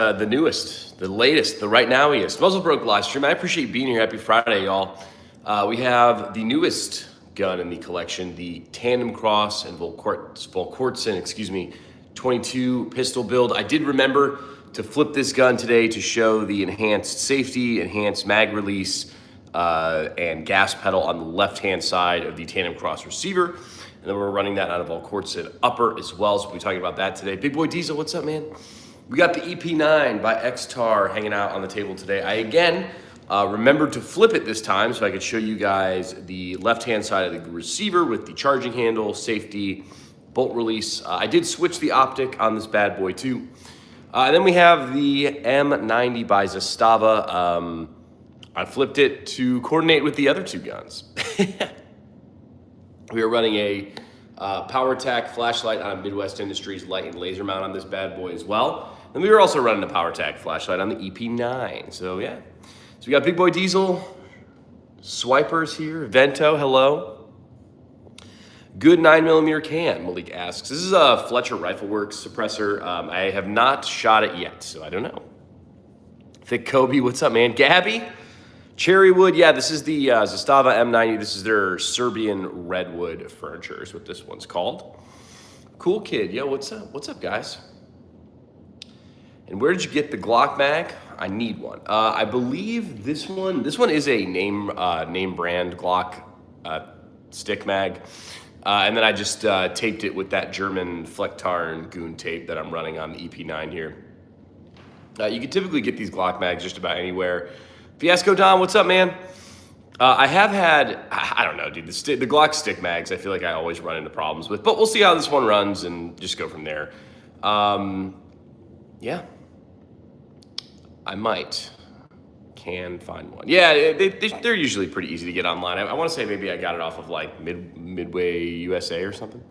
the newest, the latest, the right nowiest Muzzle Broke live stream. I appreciate you being here. Happy Friday, y'all. We have the newest gun in the collection, the Tandem Cross and Volquartsen, 22 pistol build. I did remember to flip this gun today to show the enhanced safety, enhanced mag release, and gas pedal on the left-hand side of the Tandem Cross receiver. And then we're running that out of Volquartsen upper as well, so we'll be talking about that today. Big Boy Diesel, what's up, man? We got the EP9 by XTAR hanging out on the table today. I, again, remembered to flip it this time so I could show you guys the left-hand side of the receiver with the charging handle, safety, bolt release. I did switch the optic on this bad boy too. And then we have the M90 by Zastava. I flipped it to coordinate with the other two guns. We are running a PowerTac flashlight on Midwest Industries light and laser mount on this bad boy as well. And we were also running a PowerTac flashlight on the EP9. So yeah. So we got Big Boy Diesel, Swipers here, Vento, hello. Good 9mm can, Malik asks. This is a Fletcher Rifle Works suppressor. I have not shot it yet, so I don't know. Thick Kobe, what's up, man? Gabby? Cherrywood, yeah, this is the Zastava M90. This is their Serbian redwood furniture is what this one's called. Cool kid, yo, what's up? What's up, guys? And where did you get the Glock mag? I need one. I believe this one is a name brand Glock stick mag. And then I just taped it with that German Flecktarn Goon tape that I'm running on the EP9 here. You can typically get these Glock mags just about anywhere. Fiasco Dom, what's up, man? I have had, I don't know, dude, the Glock stick mags, I feel like I always run into problems with, but we'll see how this one runs and just go from there. Yeah. I can find one. Yeah, they're usually pretty easy to get online. I want to say maybe I got it off of like Midway USA or something.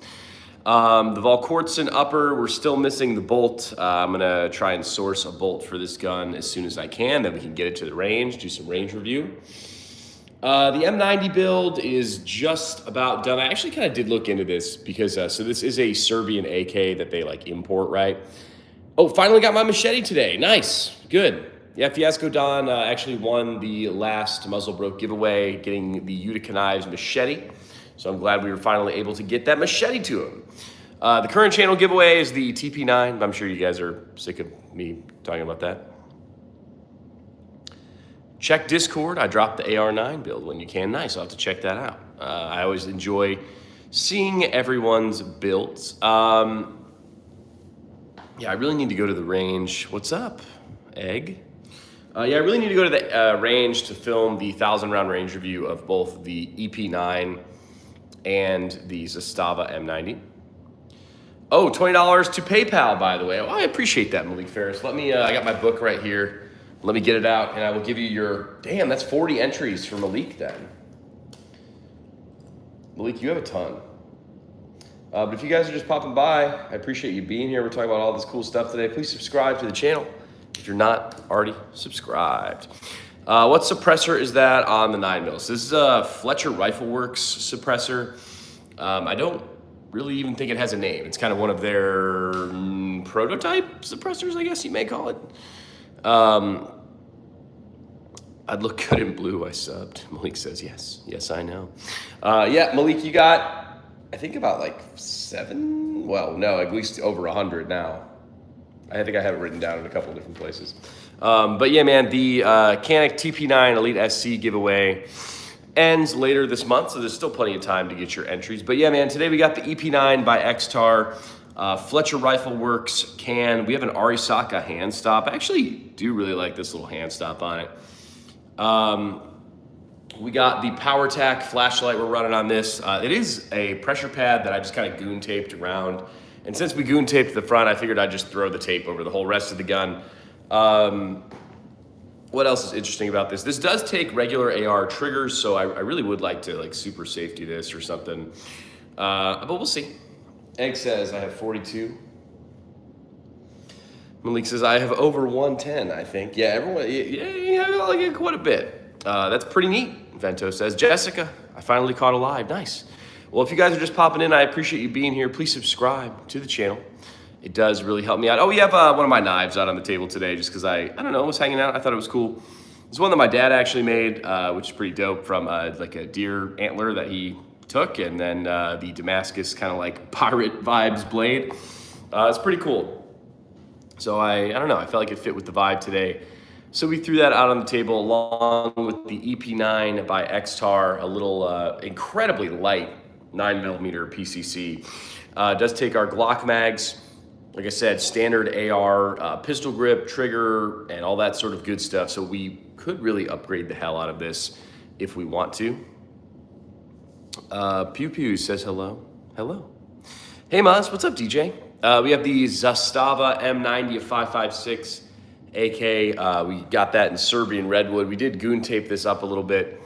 The Volquartsen upper, we're still missing the bolt. I'm gonna try and source a bolt for this gun as soon as I can, then we can get it to the range, do some range review. The M90 build is just about done. I actually kind of did look into this because, so this is a Serbian AK that they like import, right? Oh, finally got my machete today. Nice, good. Yeah, Fiasco Don actually won the last Muzzle Broke giveaway, getting the Utica Knives machete. So I'm glad we were finally able to get that machete to him. The current channel giveaway is the TP9. I'm sure you guys are sick of me talking about that. Check Discord. I dropped the AR9 build when you can. Nice, I'll have to check that out. I always enjoy seeing everyone's builds. Yeah, I really need to go to the range. What's up, Egg? Yeah, I really need to go to the range to film the 1,000-round range review of both the EP9 and the Zastava M90. Oh, $20 to PayPal, by the way. Oh, I appreciate that, Malik Ferris. Let me, I got my book right here. Let me get it out, and I will give you your, damn, that's 40 entries for Malik then. Malik, you have a ton. But if you guys are just popping by, I appreciate you being here. We're talking about all this cool stuff today. Please subscribe to the channel if you're not already subscribed. What suppressor is that on the 9mm? This is a Fletcher Rifle Works suppressor. I don't really even think it has a name. It's kind of one of their prototype suppressors, I guess you may call it. I'd look good in blue, I subbed. Malik says yes. Yes, I know. Yeah, Malik, you got, I think about like 7, well, no, at least over 100 now. I think I have it written down in a couple of different places. But yeah, man, the Canik TP9 Elite SC giveaway ends later this month, so there's still plenty of time to get your entries. But yeah, man, today we got the EP9 by XTAR, Fletcher Rifle Works can. We have an Arisaka hand stop. I actually do really like this little hand stop on it. We got the PowerTac flashlight we're running on this. It is a pressure pad that I just kind of goon taped around. And since we goon taped the front, I figured I'd just throw the tape over the whole rest of the gun. What else is interesting about this? This does take regular AR triggers, so I really would like to like super safety this or something. But we'll see. Egg says I have 42. Malik says I have over 110, I think. Yeah, everyone, yeah, like quite a bit. That's pretty neat. Vento says, Jessica, I finally caught a live. Nice. Well, if you guys are just popping in, I appreciate you being here. Please subscribe to the channel. It does really help me out. Oh, we have one of my knives out on the table today just because I don't know, was hanging out. I thought it was cool. It's one that my dad actually made, which is pretty dope, from like a deer antler that he took, and then the Damascus kind of like pirate vibes blade. It's pretty cool. So I don't know, I felt like it fit with the vibe today. So we threw that out on the table along with the EP9 by Xtar, a little incredibly light 9mm PCC. It does take our Glock mags, like I said, standard AR, pistol grip, trigger, and all that sort of good stuff. So we could really upgrade the hell out of this if we want to. Pew Pew says hello. Hello. Hey Maz, what's up, DJ? We have the Zastava M90 of 5.56 AK. We got that in Serbian redwood. We did goon tape this up a little bit.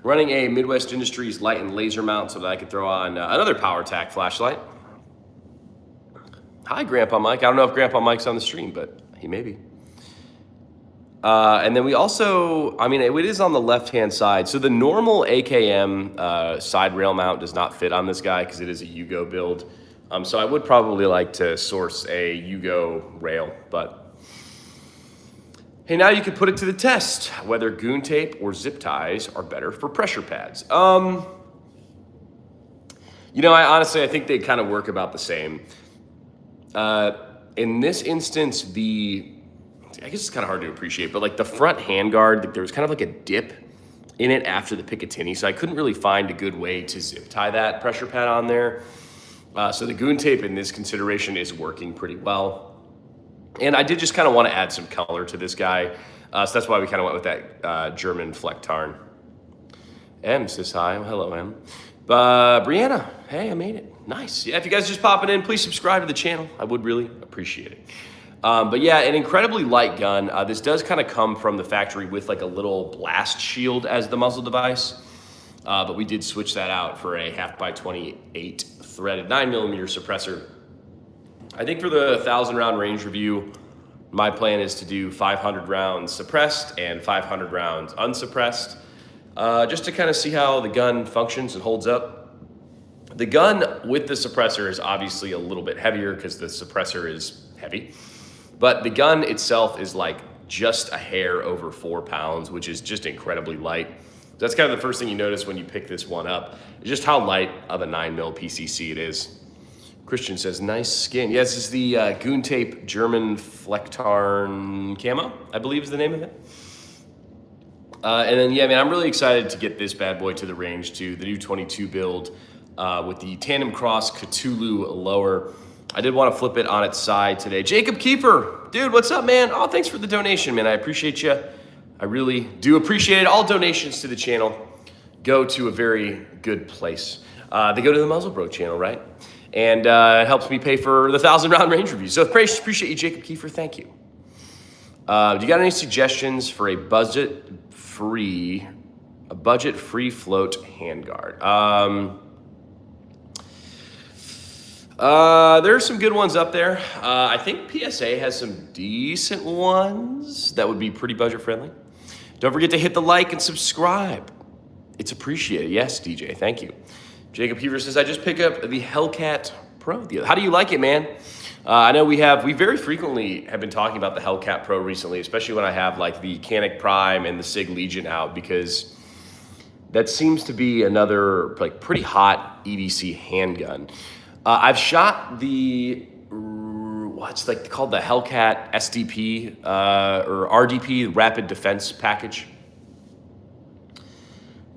Running a Midwest Industries light and laser mount so that I could throw on another PowerTac flashlight. Hi, Grandpa Mike. I don't know if Grandpa Mike's on the stream, but he may be. And then we also, I mean, it is on the left-hand side. So the normal AKM side rail mount does not fit on this guy because it is a Yugo build. So I would probably like to source a Yugo rail, but hey, now you can put it to the test, whether goon tape or zip ties are better for pressure pads. You know, I think they kind of work about the same. In this instance, I guess it's kind of hard to appreciate, but like the front handguard, there was kind of like a dip in it after the Picatinny, so I couldn't really find a good way to zip tie that pressure pad on there. So the goon tape in this consideration is working pretty well. And I did just kind of want to add some color to this guy, so that's why we kind of went with that German Flecktarn. M says hi. Well, hello, M. Brianna, hey, I made it. Nice. Yeah, if you guys are just popping in, please subscribe to the channel. I would really appreciate it. But yeah, an incredibly light gun. This does kind of come from the factory with like a little blast shield as the muzzle device. But we did switch that out for a 0.5x28 threaded 9mm suppressor. I think for the 1,000 round range review, my plan is to do 500 rounds suppressed and 500 rounds unsuppressed, just to kind of see how the gun functions and holds up. The gun with the suppressor is obviously a little bit heavier because the suppressor is heavy, but the gun itself is like just a hair over 4 pounds, which is just incredibly light. That's kind of the first thing you notice when you pick this one up, just how light of a 9mm PCC it is. Christian says, nice skin. Yeah, this is the Goon Tape German Flecktarn Camo, I believe is the name of it. And then, yeah, man, I'm really excited to get this bad boy to the range too, the new 22 build with the Tandem Cross Cthulhu lower. I did want to flip it on its side today. Jacob Kiefer, dude, what's up, man? Oh, thanks for the donation, man. I appreciate you. I really do appreciate it. All donations to the channel go to a very good place. They go to the Muzzlebro channel, right? And it helps me pay for the 1,000 round range review. So appreciate you, Jacob Kiefer. Thank you. Do you got any suggestions for a budget-free float handguard? There are some good ones up there. I think PSA has some decent ones that would be pretty budget friendly. Don't forget to hit the like and subscribe. It's appreciated. Yes, DJ, thank you. Jacob Heaver says, I just picked up the Hellcat Pro. How do you like it, man? I know we very frequently have been talking about the Hellcat Pro recently, especially when I have like the Canik Prime and the SIG Legion out, because that seems to be another like pretty hot EDC handgun. I've shot the, what's like called the Hellcat SDP or RDP, Rapid Defense Package.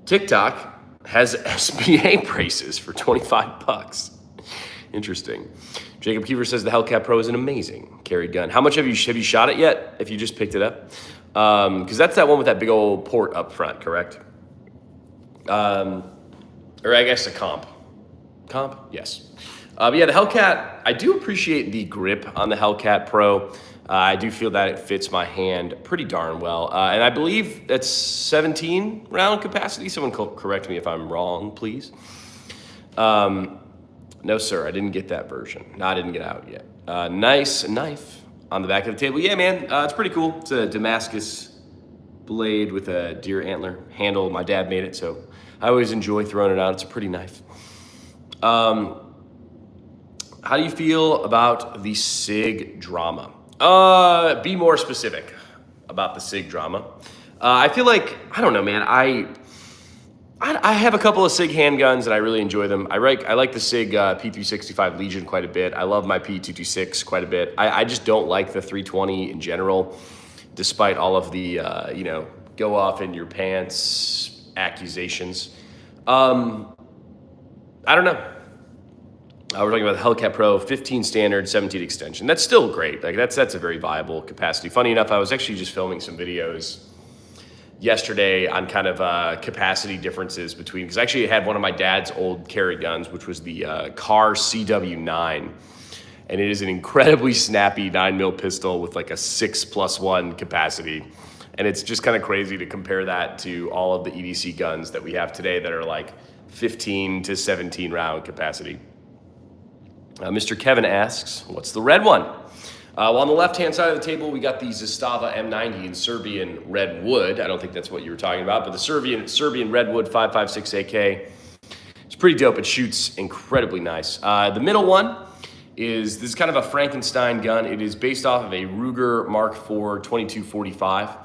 TikTok has SBA braces for 25 bucks. Interesting. Jacob Kiefer says the Hellcat Pro is an amazing carried gun. How much have you shot it yet? If you just picked it up, because that's that one with that big old port up front, correct? Or I guess a comp. Yes. But yeah, the Hellcat, I do appreciate the grip on the Hellcat Pro. I do feel that it fits my hand pretty darn well. And I believe that's 17 round capacity. Someone correct me if I'm wrong, please. No, sir, I didn't get that version. No, I didn't get out yet. Nice knife on the back of the table. Yeah, man, it's pretty cool. It's a Damascus blade with a deer antler handle. My dad made it, so I always enjoy throwing it out. It's a pretty knife. How do you feel about the SIG drama? Be more specific about the SIG drama. I feel like, I don't know, man. I have a couple of SIG handguns and I really enjoy them. I like the SIG P365 Legion quite a bit. I love my P226 quite a bit. I just don't like the 320 in general, despite all of the, go off in your pants accusations. I don't know. We're talking about the Hellcat Pro 15 standard, 17 extension. That's still great. Like that's a very viable capacity. Funny enough, I was actually just filming some videos yesterday on kind of capacity differences between, because I actually had one of my dad's old carry guns, which was the Car CW9. And it is an incredibly snappy 9mm pistol with like a 6+1 capacity. And it's just kind of crazy to compare that to all of the EDC guns that we have today that are like 15 to 17 round capacity. Mr. Kevin asks, what's the red one? Well, on the left-hand side of the table, we got the Zastava M90 in Serbian Redwood. I don't think that's what you were talking about, but the Serbian Redwood 5.56 AK. It's pretty dope. It shoots incredibly nice. The middle one this is kind of a Frankenstein gun. It is based off of a Ruger Mark IV 2245.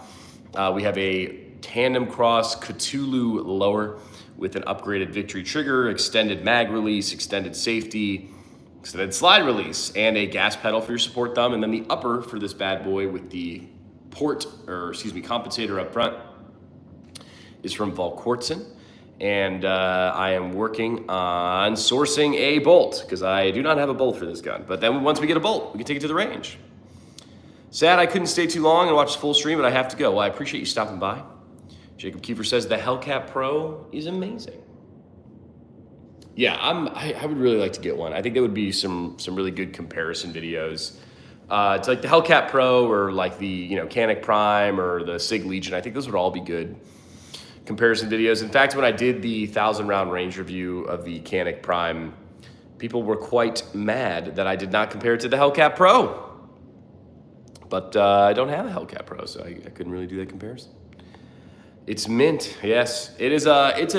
We have a tandem cross Cthulhu lower with an upgraded Victory trigger, extended mag release, extended safety, extended slide release, and a gas pedal for your support thumb. And then the upper for this bad boy with the compensator up front is from Volquartsen. And I am working on sourcing a bolt because I do not have a bolt for this gun. But then once we get a bolt, we can take it to the range. Sad I couldn't stay too long and watch the full stream, but I have to go. Well, I appreciate you stopping by. Jacob Kiefer says the Hellcat Pro is amazing. Yeah, I would really like to get one. I think there would be some really good comparison videos. It's like the Hellcat Pro or like the Canik Prime or the SIG Legion. I think those would all be good comparison videos. In fact, when I did the 1,000 round range review of the Canik Prime, people were quite mad that I did not compare it to the Hellcat Pro. But I don't have a Hellcat Pro, so I couldn't really do that comparison. It's mint, yes. It is. It's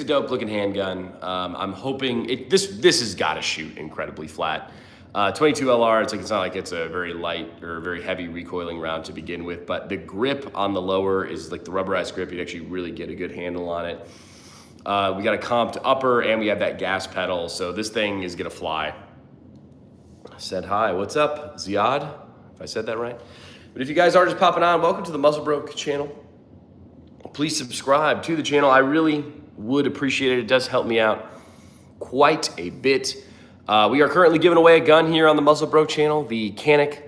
a dope looking handgun. I'm hoping this has got to shoot incredibly flat. 22 LR. It's not like it's a very light or very heavy recoiling round to begin with, but the grip on the lower is like the rubberized grip. You actually really get a good handle on it. We got a comped upper and we have that gas pedal, so this thing is gonna fly. I said hi. What's up, Ziad? If I said that right. But if you guys are just popping on, welcome to the Muzzlebroke channel. Please subscribe to the channel. I really would appreciate it. It does help me out quite a bit. We are currently giving away a gun here on the Muzzlebroke channel, the Canik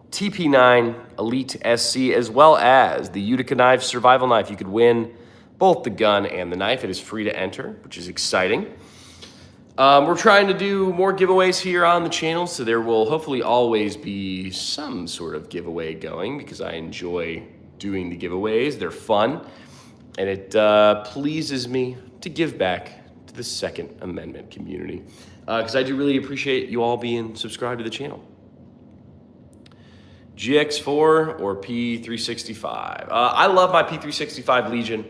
TP9 Elite SC, as well as the Utica Knife Survival Knife. You could win both the gun and the knife. It is free to enter, which is exciting. We're trying to do more giveaways here on the channel, so there will hopefully always be some sort of giveaway going because I enjoy doing the giveaways. They're fun, and it pleases me to give back to the Second Amendment community because I do really appreciate you all being subscribed to the channel. GX4 or P365? I love my P365 Legion.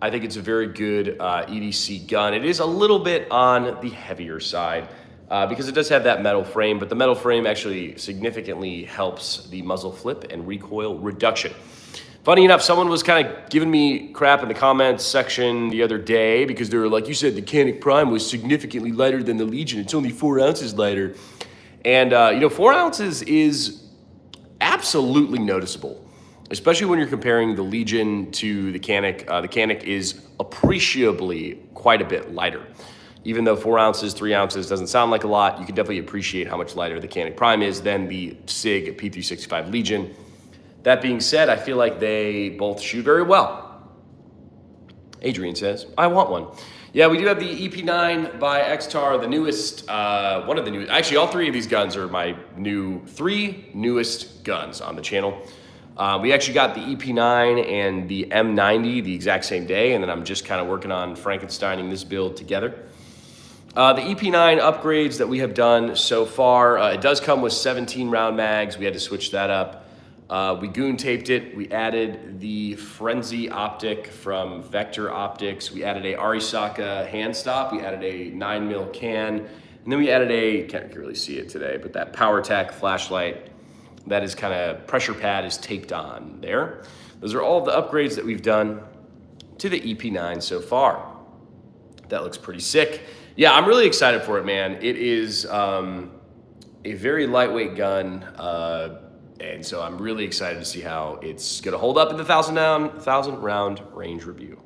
I think it's a very good EDC gun. It is a little bit on the heavier side because it does have that metal frame, but the metal frame actually significantly helps the muzzle flip and recoil reduction. Funny enough, someone was kind of giving me crap in the comments section the other day because they were like, you said the Canik Prime was significantly lighter than the Legion. It's only 4 ounces lighter. And 4 ounces is absolutely noticeable, especially when you're comparing the Legion to the Canik. The Canik is appreciably quite a bit lighter. Even though 4 ounces, 3 ounces doesn't sound like a lot, you can definitely appreciate how much lighter the Canik Prime is than the SIG P365 Legion. That being said, I feel like they both shoot very well. Adrian says, I want one. Yeah, we do have the EP9 by X-Tar, the newest, one of the newest. Actually, all 3 of these guns are my 3 newest guns on the channel. We actually got the EP9 and the M90 the exact same day, and then I'm just kind of working on Frankensteining this build together. The EP9 upgrades that we have done so far, it does come with 17 round mags. We had to switch that up. We goon taped it. We added the Frenzy optic from Vector Optics. We added a Arisaka hand stop. We added a 9mm can. And then we added can't really see it today, but that PowerTech flashlight that is kind of pressure pad is taped on there. Those are all the upgrades that we've done to the EP9 so far. That looks pretty sick. Yeah, I'm really excited for it, man. It is a very lightweight gun, and so I'm really excited to see how it's gonna hold up in the 1,000 round range review.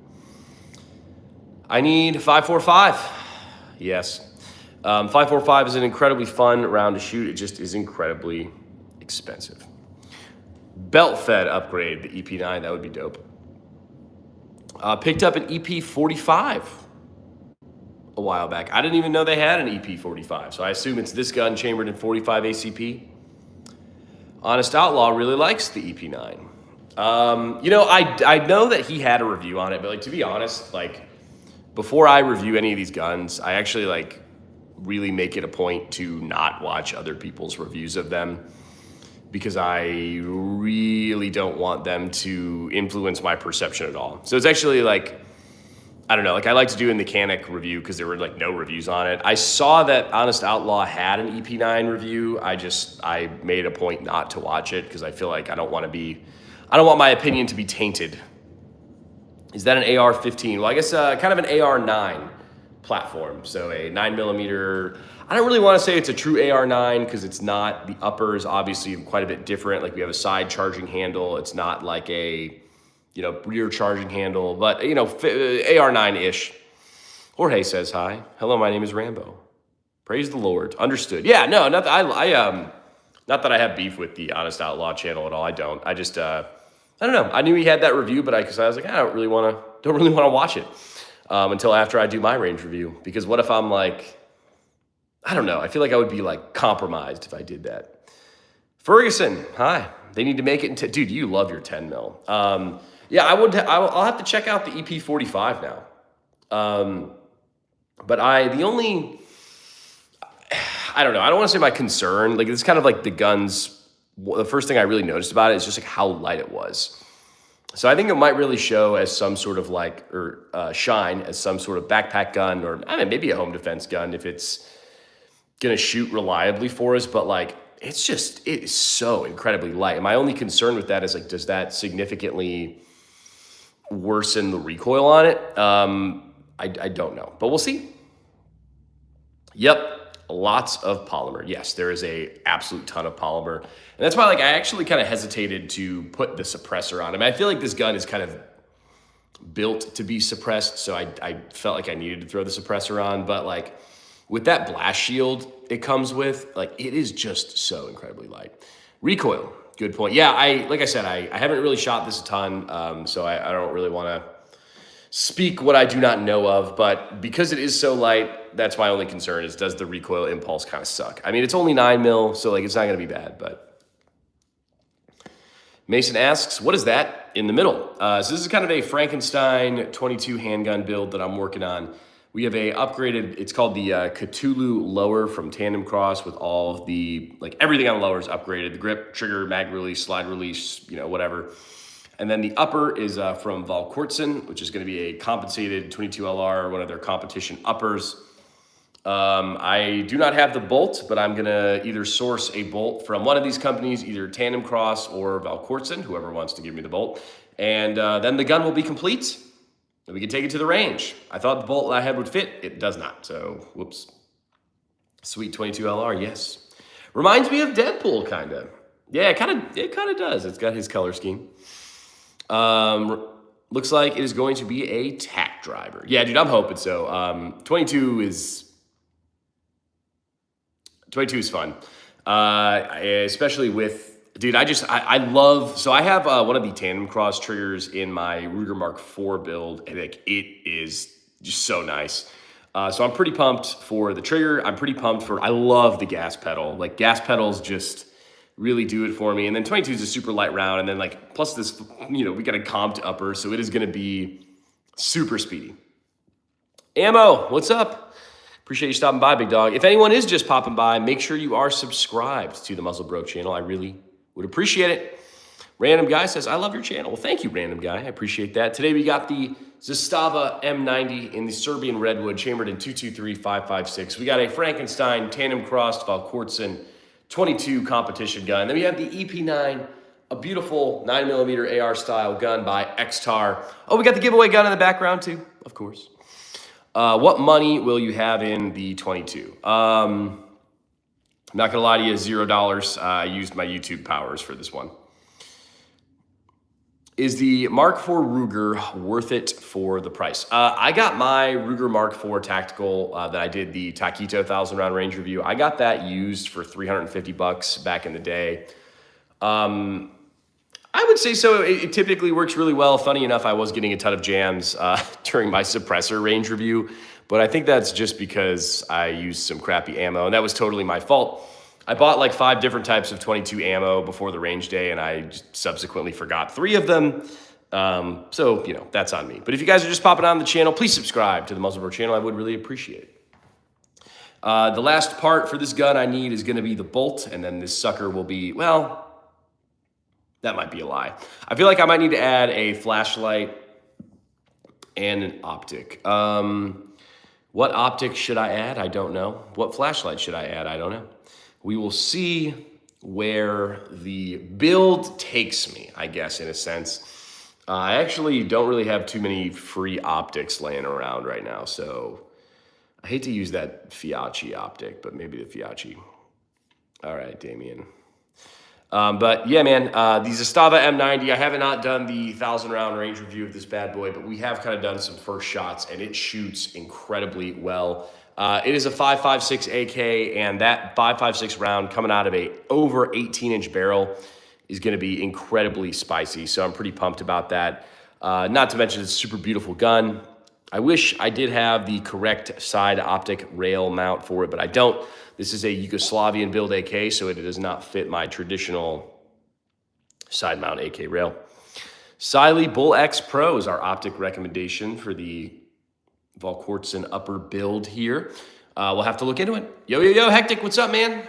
I need 5.45. Yes. 5.45 is an incredibly fun round to shoot. It just is incredibly expensive. Belt fed upgrade, the EP9, that would be dope. Picked up an EP45 a while back. I didn't even know they had an EP45, so I assume it's this gun chambered in 45 ACP. Honest Outlaw really likes the EP9. I know that he had a review on it, but like, to be honest, like, before I review any of these guns, I actually like really make it a point to not watch other people's reviews of them, because I really don't want them to influence my perception at all. So it's actually like, I don't know, like I like to do a mechanic review because there were like no reviews on it. I saw that Honest Outlaw had an EP9 review. I made a point not to watch it because I feel like I don't want my opinion to be tainted. Is that an AR-15? Well, I guess kind of an AR-9 platform. So a 9mm. I don't really want to say it's a true AR-9 because it's not. The upper is obviously quite a bit different. Like we have a side charging handle. It's not like a, rear charging handle, but AR-9-ish. Jorge says hi. Hello, my name is Rambo. Praise the Lord. Understood. Yeah, no, not that I have beef with the Honest Outlaw channel at all. I don't. I just I don't know. I knew he had that review, but I was like, I don't really want to watch it until after I do my range review. Because what if I'm like, I don't know. I feel like I would be like compromised if I did that. Ferguson, hi. They need to make it into, dude, you love your 10 mil. Yeah, I'll have to check out the EP45 now. But I don't know. I don't want to say my concern. Like, it's kind of like the guns. The first thing I really noticed about it is just like how light it was. So I think it might really show as some sort of like, or shine as some sort of backpack gun, or maybe a home defense gun if it's gonna shoot reliably for us. But like, it is so incredibly light. And my only concern with that is like, does that significantly worsen the recoil on it? I don't know, but we'll see. Yep. Lots of polymer. Yes, there is a absolute ton of polymer. And that's why like I actually kind of hesitated to put the suppressor on. I mean, I feel like this gun is kind of built to be suppressed, so I felt like I needed to throw the suppressor on. But like with that blast shield it comes with, like it is just so incredibly light. Recoil, good point. Yeah, like I said, I haven't really shot this a ton, so I don't really want to speak what I do not know of, but because it is so light, that's my only concern is, does the recoil impulse kind of suck? I mean, it's only 9 mil, so like it's not gonna be bad, but. Mason asks, what is that in the middle? So this is kind of a Frankenstein 22 handgun build that I'm working on. We have a upgraded, it's called the Cthulhu lower from Tandem Cross, with all of the, like everything on the lower is upgraded. The grip, trigger, mag release, slide release, whatever. And then the upper is from Valkortsen, which is going to be a compensated 22LR, one of their competition uppers. I do not have the bolt, but I'm going to either source a bolt from one of these companies, either Tandem Cross or Valkortsen, whoever wants to give me the bolt. And then the gun will be complete, and we can take it to the range. I thought the bolt I had would fit. It does not, so whoops. Sweet 22LR, yes. Reminds me of Deadpool, kind of. Yeah, it kind of does. It's got his color scheme. Looks like it is going to be a tack driver. Yeah, dude, I'm hoping so. 22 is fun. Especially with, dude, I love, so I have one of the Tandem Cross triggers in my Ruger Mark IV build, and like it is just so nice. So I'm pretty pumped for the trigger. I love the gas pedal. Like gas pedals just really do it for me. And then 22 is a super light round. And then like, plus this, we got a comped upper, so it is going to be super speedy. Ammo, what's up? Appreciate you stopping by, big dog. If anyone is just popping by, make sure you are subscribed to the Muzzle Broke channel. I really would appreciate it. Random Guy says, I love your channel. Well, thank you, Random Guy. I appreciate that. Today we got the Zastava M90 in the Serbian Redwood, chambered in 223-556. We got a Frankenstein tandem crossed Valkortsen 22 competition gun. Then we have the EP9, a beautiful 9mm AR style gun by XTAR. Oh, we got the giveaway gun in the background too, of course. What money will you have in the 22? I'm not gonna lie to you, $0. I used my YouTube powers for this one. Is the Mark IV Ruger worth it for the price? I got my Ruger Mark IV Tactical that I did the Taquito 1,000 round range review. I got that used for $350 back in the day. I would say so. It typically works really well. Funny enough, I was getting a ton of jams during my suppressor range review, but I think that's just because I used some crappy ammo, and that was totally my fault. I bought like 5 different types of 22 ammo before the range day, and I just subsequently forgot 3 of them. So, you know, that's on me. But if you guys are just popping on the channel, please subscribe to the Muzzlebrook channel. I would really appreciate it. The last part for this gun I need is going to be the bolt, and then this sucker will be, well, that might be a lie. I feel like I might need to add a flashlight and an optic. What optic should I add? I don't know. What flashlight should I add? I don't know. We will see where the build takes me, I guess, in a sense. I actually don't really have too many free optics laying around right now, so I hate to use that Fiachi optic, but maybe the Fiachi. All right, Damien. But yeah, man, the Zastava M90, I have not done the 1,000 round range review of this bad boy, but we have kind of done some first shots, and it shoots incredibly well. It is a 5.56 AK, and that 5.56 round coming out of a over 18-inch barrel is going to be incredibly spicy. So I'm pretty pumped about that. Not to mention it's a super beautiful gun. I wish I did have the correct side optic rail mount for it, but I don't. This is a Yugoslavian build AK, so it does not fit my traditional side mount AK rail. Siley Bull X Pro is our optic recommendation for the Valkortsen upper build here. We'll have to look into it. Yo, Hectic, what's up, man?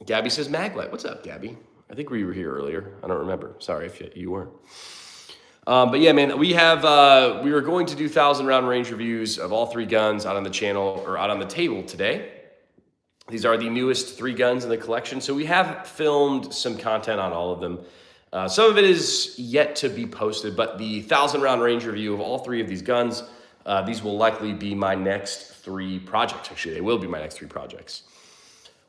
Gabby says Maglite. What's up, Gabby? I think we were here earlier. I don't remember. Sorry if you weren't. But yeah, man, we were going to do 1,000 round range reviews of all 3 guns out on the channel, or out on the table today. These are the newest 3 guns in the collection. So we have filmed some content on all of them. Some of it is yet to be posted, but the 1,000 round range review of all 3 of these guns, these will likely be my next 3 projects. Actually, they will be my next 3 projects.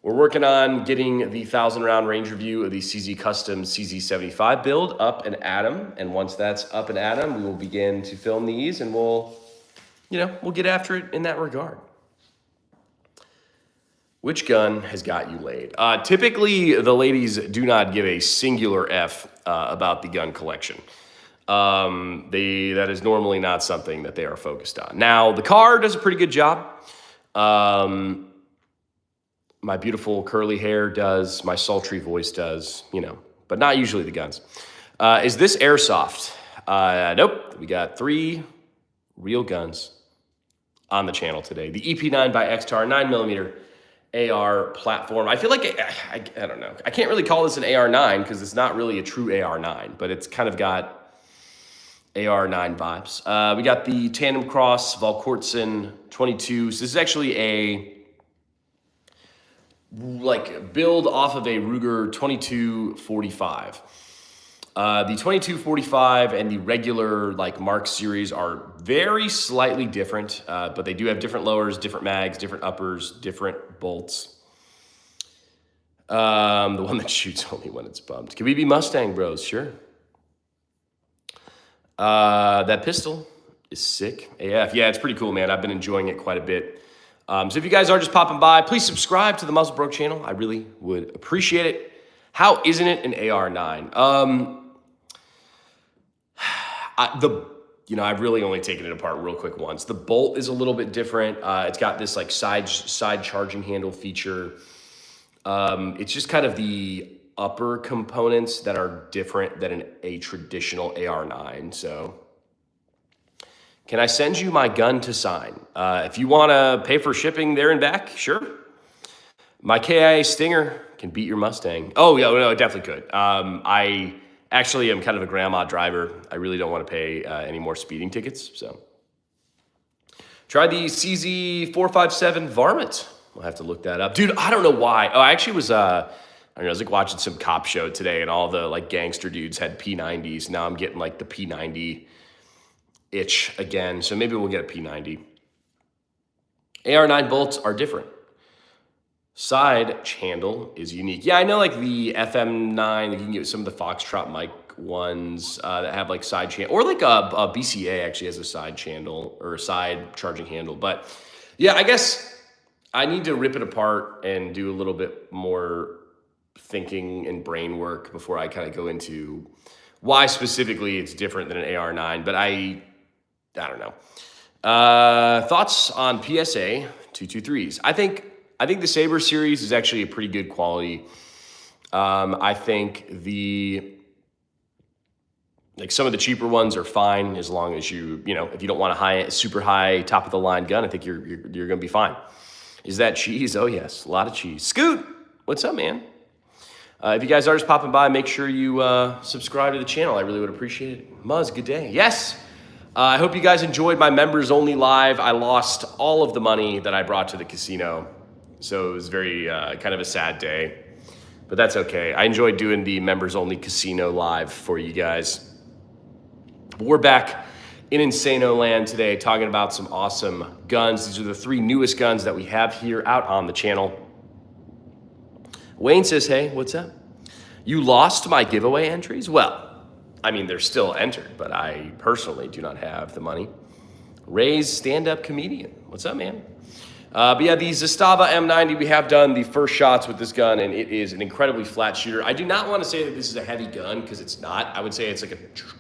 We're working on getting the 1,000 round range review of the CZ Custom CZ75 build up and at 'em. And once that's up and at 'em, we will begin to film these, and we'll get after it in that regard. Which gun has got you laid? Typically, the ladies do not give a singular F about the gun collection. That is normally not something that they are focused on. Now, the car does a pretty good job. My beautiful curly hair does, my sultry voice does, but not usually the guns. Is this airsoft? Nope. We got 3 real guns on the channel today. The EP9 by XTAR 9mm AR platform. I feel like, I don't know. I can't really call this an AR9 because it's not really a true AR9, but it's kind of got AR9 vibes. We got the Tandem Cross Valkortsen 22. So this is actually a build off of a Ruger 2245. The 2245 and the regular Mark series are very slightly different, but they do have different lowers, different mags, different uppers, different bolts. The one that shoots only when it's bumped. Can we be Mustang bros? Sure. That pistol is sick AF. Yeah, it's pretty cool, man. I've been enjoying it quite a bit. So if you guys are just popping by, please subscribe to the Muzzlebrook channel. I really would appreciate it. How isn't it an AR9? I've really only taken it apart real quick once. The bolt is a little bit different. It's got this side charging handle feature. It's just kind of the upper components that are different than a traditional AR9. So can I send you my gun to sign? If you want to pay for shipping there and back, sure. My KIA Stinger can beat your Mustang. Oh, yeah, no, it definitely could. I Actually, I'm kind of a grandma driver. I really don't want to pay any more speeding tickets. So try the CZ457 Varmint. We'll have to look that up. Dude, I don't know why. Oh, I actually was, I don't know, I was like watching some cop show today and all the like gangster dudes had P90s. Now I'm getting like the P90 itch again. So maybe we'll get a P90. AR9 bolts are different. Side handle is unique. Yeah, I know like the FM9, you can get some of the Foxtrot mic ones that have like side channel, or like a BCA actually has a side channel or a side charging handle. But yeah, I guess I need to rip it apart and do a little bit more thinking and brain work before I kind of go into why specifically it's different than an AR9. But I don't know. Thoughts on PSA 223s? I think the Saber series is actually a pretty good quality. I think some of the cheaper ones are fine as long as if you don't want a super high top of the line gun, I think you're gonna be fine. Is that cheese? Oh yes, a lot of cheese. Scoot, what's up, man? If you guys are just popping by, make sure you subscribe to the channel. I really would appreciate it. Muzz, good day. Yes. I hope you guys enjoyed my members only live. I lost all of the money that I brought to the casino. So it was very kind of a sad day, but that's okay. I enjoyed doing the members only casino live for you guys. We're back in Insano land today talking about some awesome guns. These are the 3 newest guns that we have here out on the channel. Wayne says, hey, what's up? You lost my giveaway entries? Well, I mean, they're still entered, but I personally do not have the money. Ray's stand-up comedian. What's up, man? But yeah, the Zastava M90, we have done the first shots with this gun, and it is an incredibly flat shooter. I do not want to say that this is a heavy gun, because it's not. I would say it's like a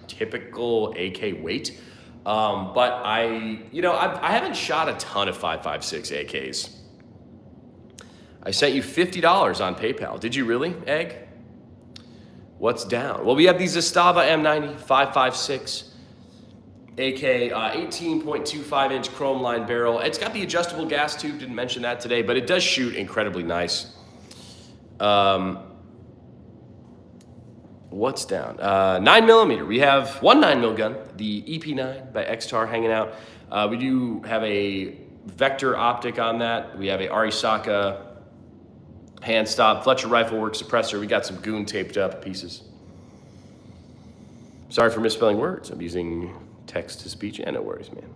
typical AK weight. But I haven't shot a ton of 5.56 AKs. I sent you $50 on PayPal. Did you really, Egg? What's down? Well, we have the Zastava M90 5.56 AK 18.25 inch chrome line barrel. It's got the adjustable gas tube. Didn't mention that today, but it does shoot incredibly nice. What's down? 9mm. We have one 9mm gun, the EP9 by Xtar hanging out. We do have a Vector optic on that. We have a Arisaka hand stop, Fletcher Rifle Works suppressor. We got some goon taped up pieces. Sorry for misspelling words. I'm using text to speech. Yeah, no worries, man.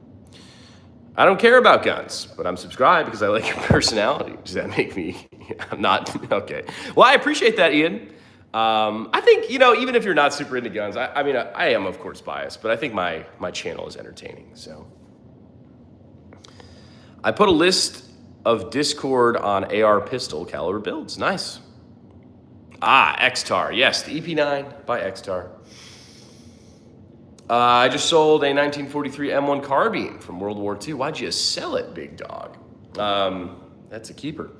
I don't care about guns, but I'm subscribed because I like your personality. Does that make me? I'm not okay. Well, I appreciate that, Ian. I think even if you're not super into guns, I mean I am of course biased, but I think my channel is entertaining. So I put a list of Discord on AR pistol caliber builds. Nice. Xtar. Yes, the EP9 by Xtar. I just sold a 1943 M1 carbine from World War II. Why'd you sell it, big dog? That's a keeper.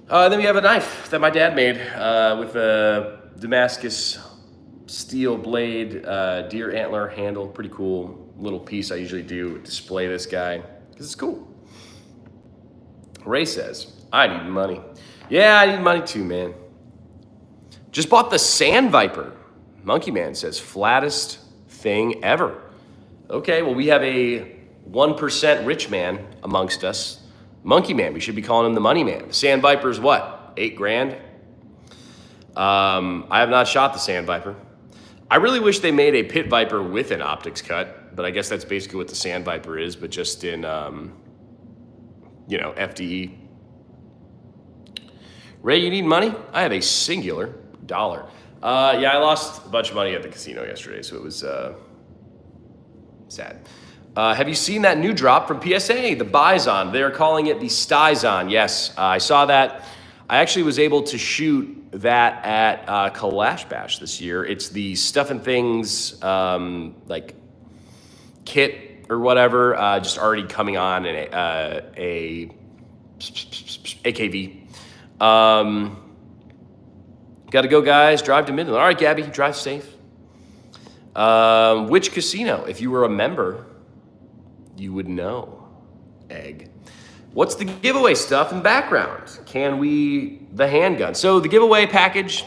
Then we have a knife that my dad made with a Damascus steel blade, deer antler handle. Pretty cool little piece I usually do display this guy because it's cool. Ray says, I need money. Yeah, I need money too, man. Just bought the Sand Viper. Monkey Man says, flattest thing ever. Okay, well, we have a 1% rich man amongst us. Monkey Man, we should be calling him the Money Man. The Sand Viper is what, $8,000? I have not shot the Sand Viper. I really wish they made a Pit Viper with an optics cut, but I guess that's basically what the Sand Viper is, but just in, FDE. Ray, you need money? I have a singular dollar. Yeah, I lost a bunch of money at the casino yesterday, so it was sad. Have you seen that new drop from PSA, the Bizon? They're calling it the Styzon. Yes, I saw that. I actually was able to shoot that at Kalash Bash this year. It's the Stuff and Things like kit or whatever, just already coming on a AKV. Gotta go, guys. Drive to Midland. All right, Gabby, drive safe. Which casino? If you were a member, you would know. Egg. What's the giveaway stuff in background? The handgun. So the giveaway package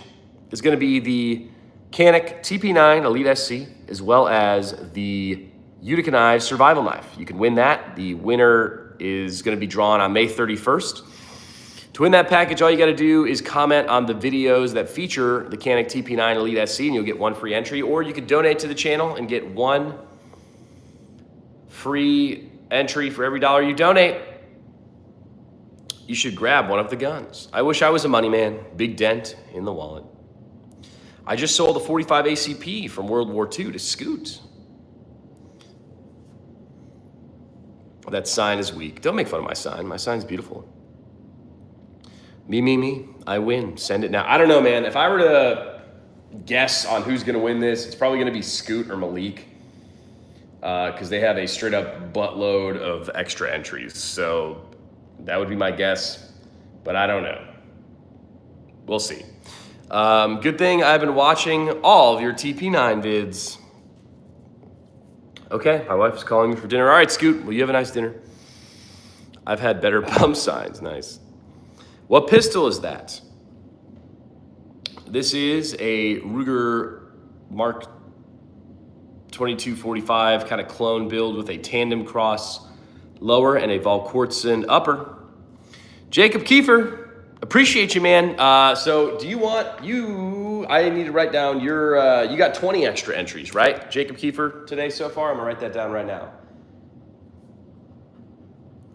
is going to be the Canik TP9 Elite SC, as well as the Utica Knives Survival Knife. You can win that. The winner is going to be drawn on May 31st. To win that package, all you got to do is comment on the videos that feature the Canik TP9 Elite SC, and you'll get one free entry. Or you could donate to the channel and get one free entry for every $1 you donate. You should grab one of the guns. I wish I was a money man. Big dent in the wallet. I just sold a 45 ACP from World War II to Scoot. That sign is weak. Don't make fun of my sign. My sign's beautiful. Me. I win. Send it now. I don't know, man. If I were to guess on who's going to win this, it's probably going to be Scoot or Malik. Because they have a straight up buttload of extra entries. So that would be my guess. But I don't know. We'll see. Good thing I've been watching all of your TP9 vids. Okay, my wife is calling me for dinner. All right, Scoot, well, you have a nice dinner. I've had better pump signs. Nice. What pistol is that? This is a Ruger Mark 2245 kind of clone build with a tandem cross lower and a Valkortsen upper. Jacob Kiefer. Appreciate you, man. So do you want, I need to write down your, you got 20 extra entries, right? Jacob Kiefer today so far. I'm gonna write that down right now.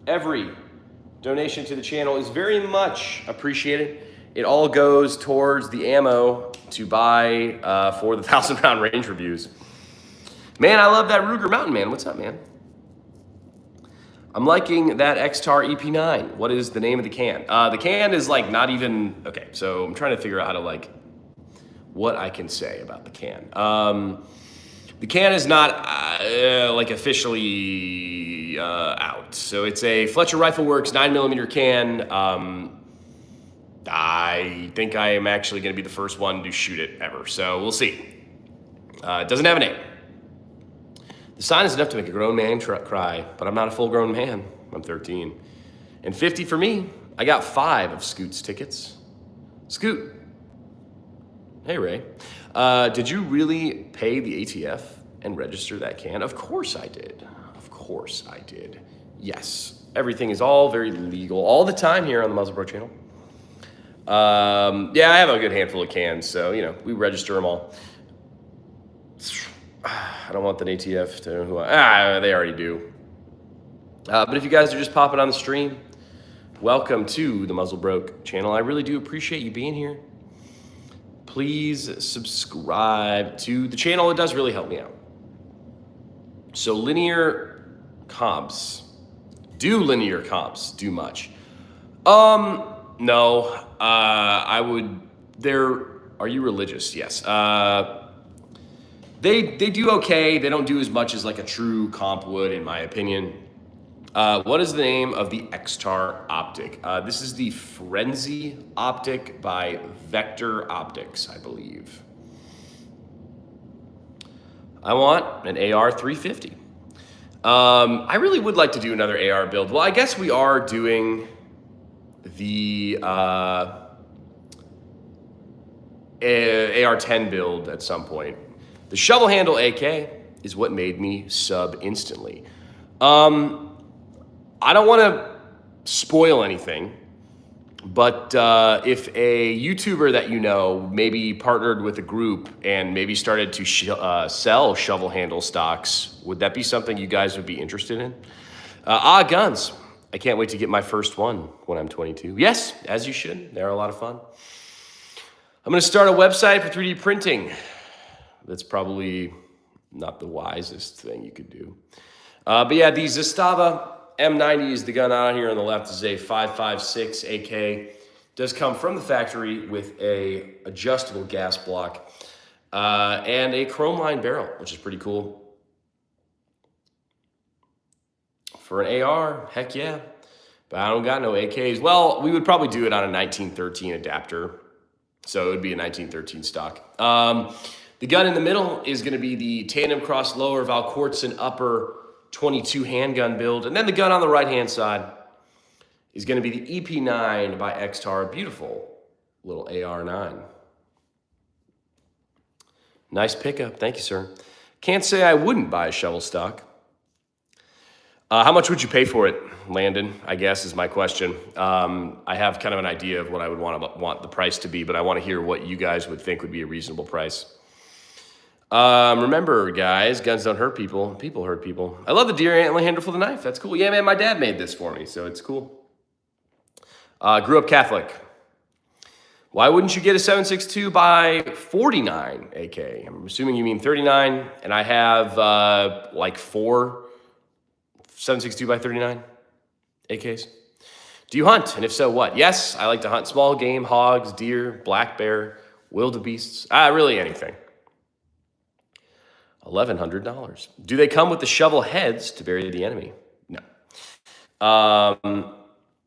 Every donation to the channel is very much appreciated. It all goes towards the ammo to buy for the 1,000-round range reviews. Man, I love that Ruger Mountain Man. What's up, man? I'm liking that X-Tar EP9. What is the name of the can? The can is like not even, okay, so I'm trying to figure out how to like, what I can say about the can. The can is not like officially out. So it's a Fletcher Rifle Works 9mm can. I think I am actually gonna be the first one to shoot it ever. So we'll see. It doesn't have a name. The sign is enough to make a grown man cry, but I'm not a full-grown man. I'm 13. And 50 for me. I got 5 of Scoot's tickets. Scoot. Hey, Ray. Did you really pay the ATF and register that can? Of course I did. Of course I did. Yes. Everything is all very legal all the time here on the Muzzle Bro channel. Yeah, I have a good handful of cans, so, you know, we register them all. I don't want the ATF to know who they already do. But if you guys are just popping on the stream, welcome to the Muzzle Broke channel. I really do appreciate you being here. Please subscribe to the channel. It does really help me out. So linear comps. Do linear comps do much? No. I would, are you religious? Yes. They do okay. They don't do as much as like a true comp would, in my opinion. What is the name of the X-Tar optic? This is the Frenzy optic by Vector Optics, I believe. I want an AR-350. I really would like to do another AR build. Well, I guess we are doing the AR-10 build at some point. The shovel handle AK is what made me sub instantly. I don't want to spoil anything, but if a YouTuber that you know maybe partnered with a group and maybe started to sell shovel handle stocks, would that be something you guys would be interested in? Guns. I can't wait to get my first one when I'm 22. Yes, as you should. They're a lot of fun. I'm going to start a website for 3D printing. That's probably not the wisest thing you could do. But yeah, the Zastava M90 is the gun on here on the left. This is a 5.56 AK. Does come from the factory with a adjustable gas block and a chrome line barrel, which is pretty cool. For an AR, heck yeah. But I don't got no AKs. Well, we would probably do it on a 1913 adapter. So it would be a 1913 stock. The gun in the middle is going to be the tandem cross lower Valkortsen upper 22 handgun build. And then the gun on the right-hand side is going to be the EP9 by X-Tar. Beautiful little AR9. Nice pickup. Thank you, sir. Can't say I wouldn't buy a shovel stock. How much would you pay for it, Landon? I guess is my question. I have kind of an idea of what I would want the price to be, but I want to hear what you guys would think would be a reasonable price. Remember, guys, guns don't hurt people. People hurt people. I love the deer antler handle for the knife. That's cool. Yeah, man, my dad made this for me, so it's cool. Grew up Catholic. Why wouldn't you get a 7.62 by 49 AK? I'm assuming you mean 39, and I have like 4 7.62 by 39 AKs. Do you hunt? And if so, what? Yes, I like to hunt small game, hogs, deer, black bear, wildebeests, really anything. $1,100. Do they come with the shovel heads to bury the enemy? No.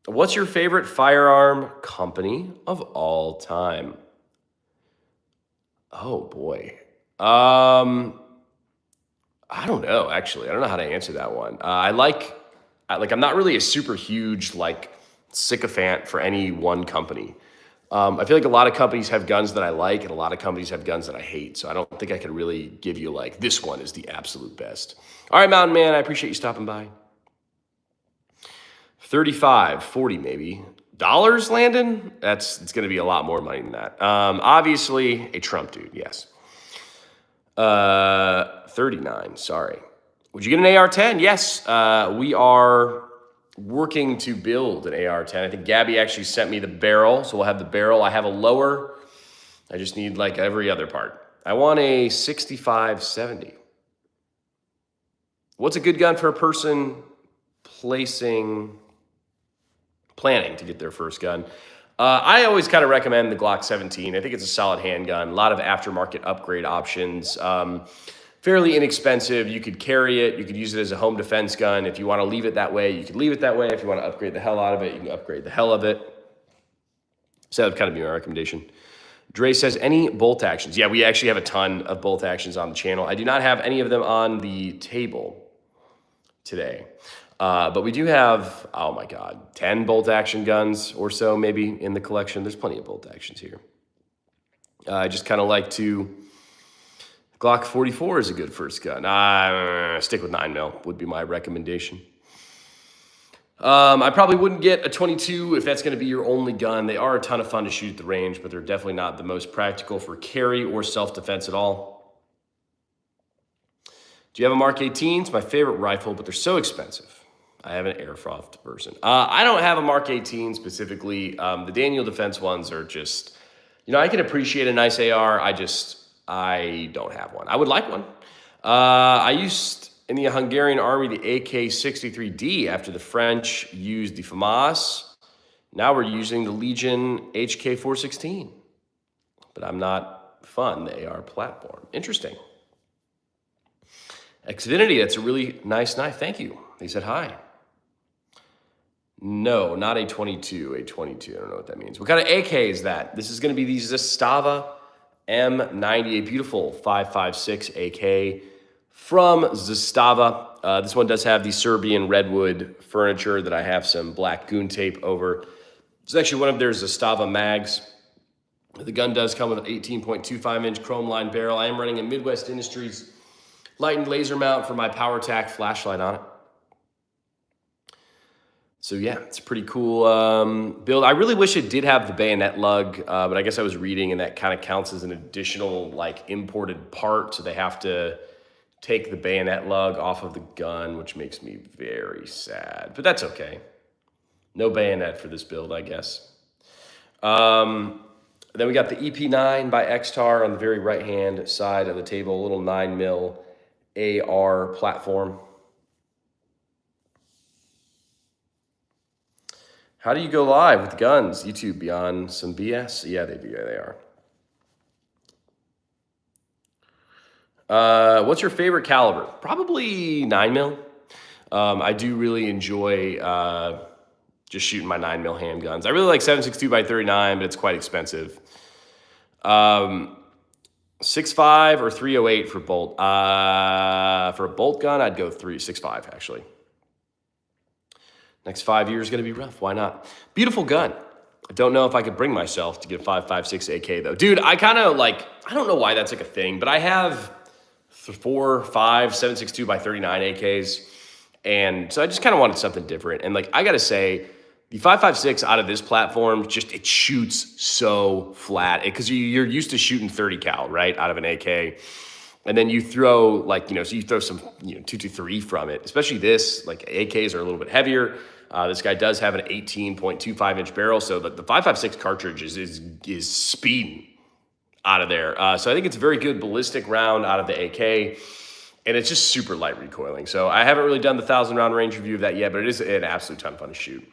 What's your favorite firearm company of all time? Oh boy. I don't know, actually. I don't know how to answer that one. I'm not really a super huge sycophant for any one company. I feel like a lot of companies have guns that I like, and a lot of companies have guns that I hate. So I don't think I could really give you this one is the absolute best. All right, Mountain Man, I appreciate you stopping by. 35, 40 maybe. Dollars, Landon? It's going to be a lot more money than that. Obviously, a Trump dude, yes. 39, sorry. Would you get an AR-10? Yes, we are working to build an AR-10. I think Gabby actually sent me the barrel, so we'll have the barrel. I have a lower. I just need every other part. I want a 65-70. What's a good gun for a person planning to get their first gun? I always kind of recommend the Glock 17. I think it's a solid handgun. A lot of aftermarket upgrade options. Fairly inexpensive. You could carry it. You could use it as a home defense gun. If you want to leave it that way, you could leave it that way. If you want to upgrade the hell out of it, you can upgrade the hell of it. So that would kind of be my recommendation. Dre says, any bolt actions? Yeah, we actually have a ton of bolt actions on the channel. I do not have any of them on the table today. But we do have, oh my God, 10 bolt action guns or so maybe in the collection. There's plenty of bolt actions here. I just kind of like to, Glock 44 is a good first gun. Stick with 9mm would be my recommendation. I probably wouldn't get a 22 if that's going to be your only gun. They are a ton of fun to shoot at the range, but they're definitely not the most practical for carry or self-defense at all. Do you have a Mark 18? It's my favorite rifle, but they're so expensive. I have an Airsoft version. I don't have a Mark 18 specifically. The Daniel Defense ones are just, I can appreciate a nice AR. I don't have one. I would like one. I used in the Hungarian army the AK-63D after the French used the FAMAS. Now we're using the Legion HK-416. But I'm not fun, the AR platform. Interesting. Xfinity, that's a really nice knife. Thank you. They said hi. No, not a 22. A 22. I don't know what that means. What kind of AK is that? This is going to be the Zastava M90, a beautiful 5.56 AK from Zastava. This one does have the Serbian redwood furniture that I have some black goon tape over. It's actually one of their Zastava mags. The gun does come with an 18.25-inch chrome lined barrel. I am running a Midwest Industries lightened laser mount for my PowerTac flashlight on it. So yeah, it's a pretty cool build. I really wish it did have the bayonet lug, but I guess I was reading and that kind of counts as an additional imported part. So they have to take the bayonet lug off of the gun, which makes me very sad, but that's okay. No bayonet for this build, I guess. Then we got the EP9 by X-Tar on the very right-hand side of the table, a little 9mm AR platform. How do you go live with guns? YouTube beyond some BS? Yeah, they do. Yeah, they are. What's your favorite caliber? Probably 9mm. I do really enjoy just shooting my 9mm handguns. I really like 7.62 by 39, but it's quite expensive. 6.5 or 308 for bolt. For a bolt gun, I'd go 6.5 actually. Next 5 years is going to be rough. Why not? Beautiful gun. I don't know if I could bring myself to get a 5.56 AK though. Dude, I kind of like, I don't know why that's like a thing, but I have 4, 5, 7.62 by 39 AKs. And so I just kind of wanted something different. And like, I got to say, the 5.56 out of this platform, just it shoots so flat because you're used to shooting 30 cal, right, out of an AK. And then you throw like, so you throw some, 223 from it, especially this, like AKs are a little bit heavier. This guy does have an 18.25 inch barrel. So the 5.56 cartridge is speeding out of there. So I think it's a very good ballistic round out of the AK. And it's just super light recoiling. So I haven't really done the 1,000 round range review of that yet, but it is an absolute ton of fun to shoot.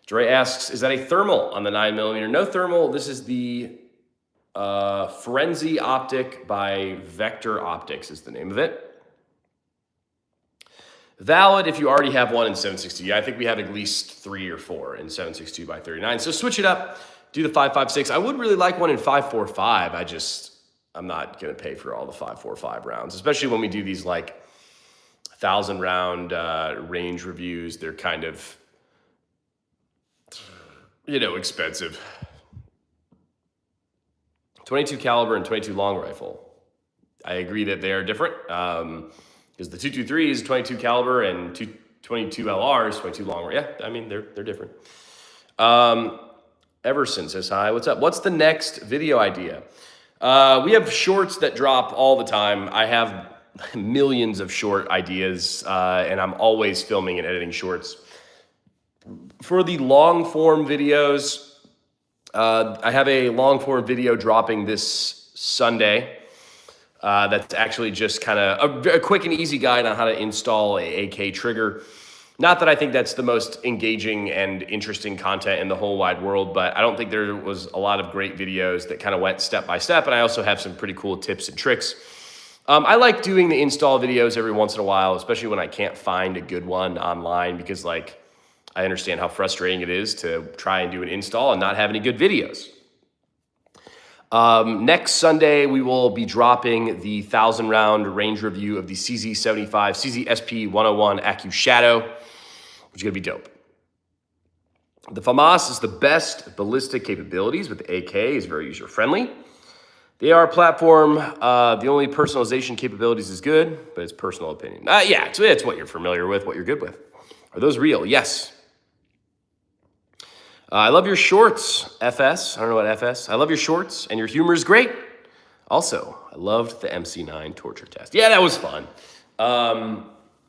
Dre asks, is that a thermal on the 9mm? No thermal. This is the Frenzy Optic by Vector Optics is the name of it. Valid if you already have one in 7.62. I think we have at least 3 or 4 in 7.62 by 39. So switch it up. Do the 5.56. I would really like one in 5.45. I'm not going to pay for all the 5.45 rounds, especially when we do these like 1,000 round range reviews. They're kind of, expensive. 22 caliber and 22 long rifle. I agree that they are different because the 223 is 22 caliber and 22 LR is 22 long. Yeah, I mean, they're different. Everson says, hi, what's up? What's the next video idea? We have shorts that drop all the time. I have millions of short ideas, and I'm always filming and editing shorts. For the long form videos, I have a long form video dropping this Sunday. That's actually just kind of a quick and easy guide on how to install a AK trigger. Not that I think that's the most engaging and interesting content in the whole wide world, but I don't think there was a lot of great videos that kind of went step by step. And I also have some pretty cool tips and tricks. I like doing the install videos every once in a while, especially when I can't find a good one online, because like I understand how frustrating it is to try and do an install and not have any good videos. Next Sunday, we will be dropping the 1,000 round range review of the CZ75, CZ-SP-101 Acu Shadow, which is going to be dope. The FAMAS is the best ballistic capabilities, but the AK is very user-friendly. The AR platform, the only personalization capabilities is good, but it's personal opinion. Yeah, it's what you're familiar with, what you're good with. Are those real? Yes. I love your shorts, FS. I don't know what FS. I love your shorts, and your humor is great. Also, I loved the MC9 torture test. Yeah, that was fun.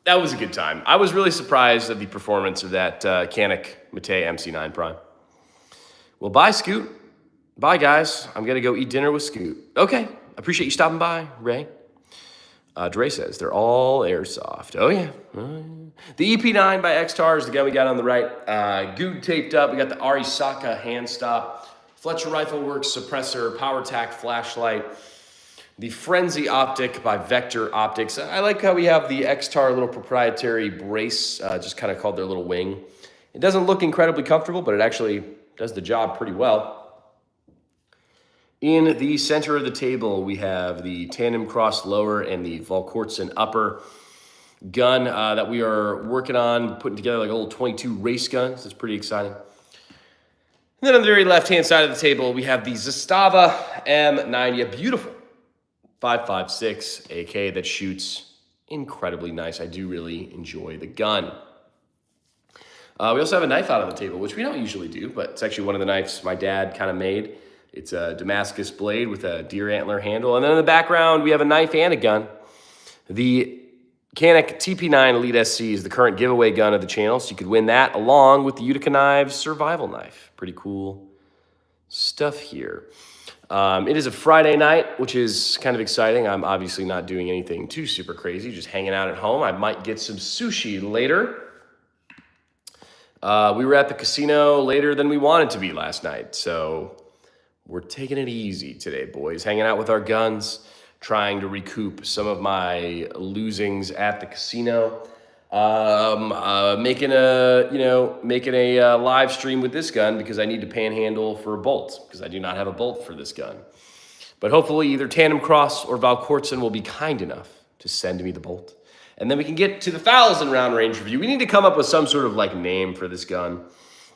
That was a good time. I was really surprised at the performance of that Canik Mate MC9 Prime. Well, bye, Scoot. Bye, guys. I'm going to go eat dinner with Scoot. Okay. Appreciate you stopping by, Ray. Dre says, they're all airsoft. Oh, yeah. The EP9 by X-Tar is the gun we got on the right. Good taped up. We got the Arisaka hand stop. Fletcher Rifle Works suppressor, PowerTac flashlight. The Frenzy Optic by Vector Optics. I like how we have the X-Tar little proprietary brace, just kind of called their little wing. It doesn't look incredibly comfortable, but it actually does the job pretty well. In the center of the table, we have the Tandem Cross lower and the Volquartsen upper gun that we are working on, putting together like a little 22 race gun. So it's pretty exciting. And then on the very left-hand side of the table, we have the Zastava M90, a beautiful 5.56 AK that shoots incredibly nice. I do really enjoy the gun. We also have a knife out on the table, which we don't usually do, but it's actually one of the knives my dad kind of made. It's a Damascus blade with a deer antler handle. And then in the background, we have a knife and a gun. The Canik TP9 Elite SC is the current giveaway gun of the channel, so you could win that along with the Utica Knives survival knife. Pretty cool stuff here. It is a Friday night, which is kind of exciting. I'm obviously not doing anything too super crazy, just hanging out at home. I might get some sushi later. We were at the casino later than we wanted to be last night, so we're taking it easy today, boys. Hanging out with our guns, trying to recoup some of my losings at the casino. Making a live stream with this gun because I need to panhandle for a bolt because I do not have a bolt for this gun. But hopefully either Tandem Cross or Volquartsen will be kind enough to send me the bolt. And then we can get to the 1,000 round range review. We need to come up with some sort of like name for this gun.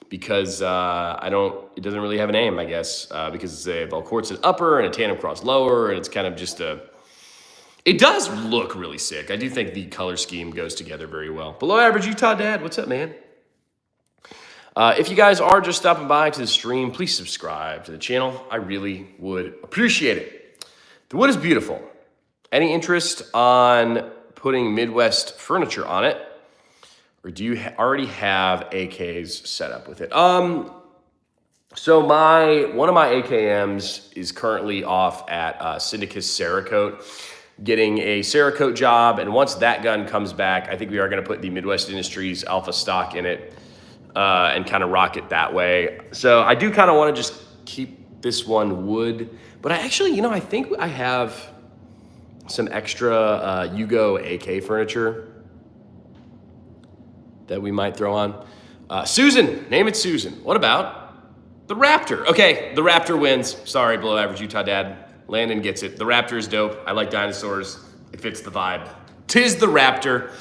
because it doesn't really have a name, I guess, because it's a Valcourtson upper and a Tandem Cross lower, and it's kind of just it does look really sick. I do think the color scheme goes together very well. Below Average Utah Dad, what's up, man? If you guys are just stopping by to the stream, please subscribe to the channel. I really would appreciate it. The wood is beautiful. Any interest on putting Midwest furniture on it? Or do you already have AKs set up with it? So one of my AKMs is currently off at Syndicus Cerakote, getting a Cerakote job. And once that gun comes back, I think we are going to put the Midwest Industries Alpha stock in it. And kind of rock it that way. So I do kind of want to just keep this one wood, but I actually, I think I have some extra Yugo AK furniture that we might throw on. Susan, name it Susan. What about the Raptor? Okay, the Raptor wins. Sorry, Below Average Utah Dad. Landon gets it. The Raptor is dope. I like dinosaurs. It fits the vibe. Tis the Raptor.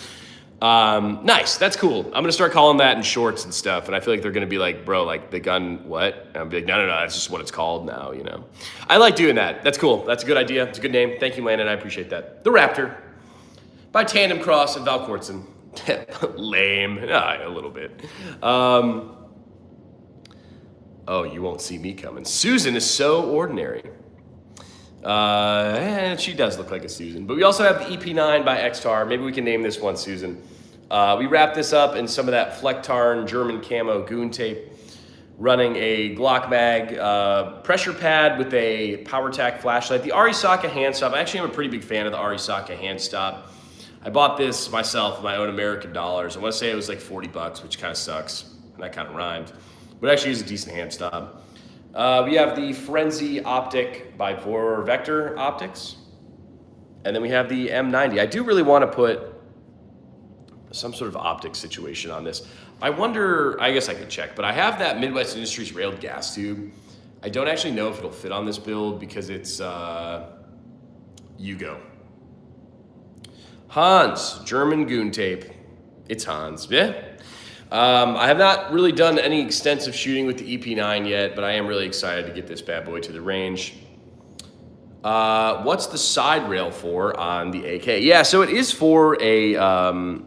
Nice, that's cool. I'm gonna start calling that in shorts and stuff, and I feel like they're gonna be like, bro, like the gun, what? And I'll be like, no, that's just what it's called now, I like doing that. That's cool. That's a good idea. It's a good name. Thank you, Landon. I appreciate that. The Raptor by Tandem Cross and Valcourtson. Lame. A little bit. Oh, you won't see me coming. Susan is so ordinary. She does look like a Susan. But we also have the EP9 by Xtar. Maybe we can name this one Susan. We wrapped this up in some of that Flecktarn German camo goon tape, running a Glock mag pressure pad with a PowerTac flashlight. The Arisaka hand stop. I actually am a pretty big fan of the Arisaka hand stop. I bought this myself with my own American dollars. I want to say it was like $40, which kind of sucks, and that kind of rhymed. But it actually is a decent hand stop. We have the Frenzy Optic by Vorvector Optics. And then we have the M90. I do really want to put some sort of optic situation on this. I wonder, I guess I could check, but I have that Midwest Industries railed gas tube. I don't actually know if it'll fit on this build because it's Yugo. Hans, German goon tape. It's Hans, yeah. I have not really done any extensive shooting with the EP9 yet, but I am really excited to get this bad boy to the range. What's the side rail for on the AK? Yeah, so it is for a, oh,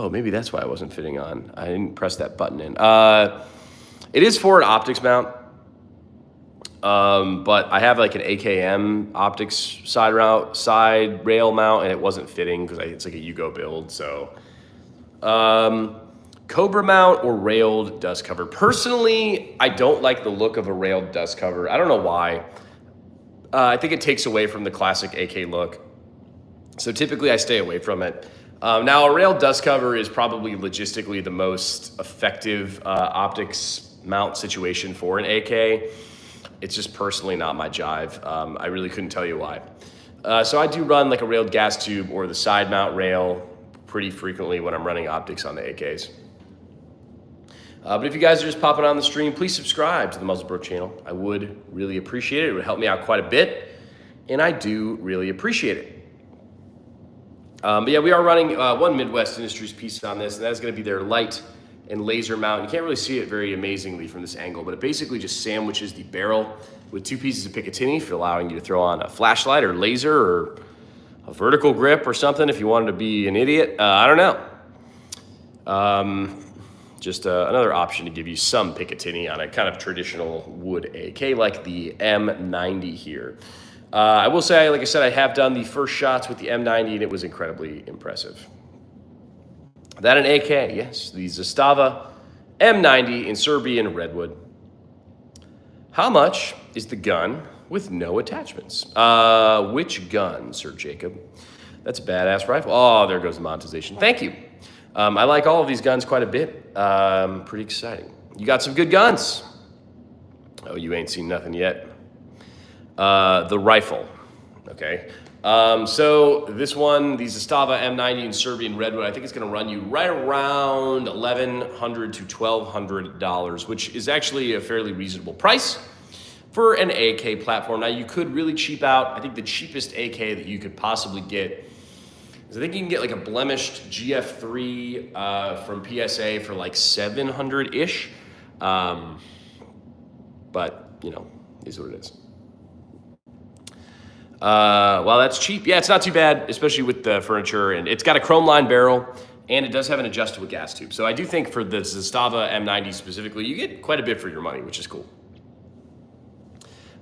maybe that's why I wasn't fitting on. I didn't press that button in. It is for an optics mount, but I have like an AKM optics side rail mount, and it wasn't fitting because it's like a Yugo build, so... Cobra mount or railed dust cover. Personally, I don't like the look of a railed dust cover. I don't know why. I think it takes away from the classic AK look. So typically I stay away from it. Now a railed dust cover is probably logistically the most effective optics mount situation for an AK. It's just personally not my jive. I really couldn't tell you why. So I do run like a railed gas tube or the side mount rail pretty frequently when I'm running optics on the AKs. But if you guys are just popping on the stream, please subscribe to the Muzzlebrook channel. I would really appreciate it. It would help me out quite a bit, and I do really appreciate it. But yeah, we are running one Midwest Industries piece on this, and that is going to be their light and laser mount. You can't really see it very amazingly from this angle, but it basically just sandwiches the barrel with two pieces of Picatinny for allowing you to throw on a flashlight or laser or a vertical grip or something if you wanted to be an idiot. I don't know. Just another option to give you some Picatinny on a kind of traditional wood AK like the M90 here. I will say, like I said, I have done the first shots with the M90 and it was incredibly impressive. That an AK, yes, the Zastava M90 in Serbian redwood. How much is the gun with no attachments? Which gun, Sir Jacob? That's a badass rifle. Oh, there goes the monetization. Thank you. I like all of these guns quite a bit. Pretty exciting. You got some good guns. Oh, you ain't seen nothing yet. The rifle, okay. So this one, the Zastava M90 in Serbian redwood, I think it's gonna run you right around $1,100 to $1,200, which is actually a fairly reasonable price for an AK platform. Now you could really cheap out. I think the cheapest AK that you could possibly get I think you can get like a blemished GF3 from PSA for like 700-ish. But, you know, is what it is. Well, that's cheap. Yeah, it's not too bad, especially with the furniture. And it's got a chrome line barrel, and it does have an adjustable gas tube. So I do think for the Zastava M90 specifically, you get quite a bit for your money, which is cool.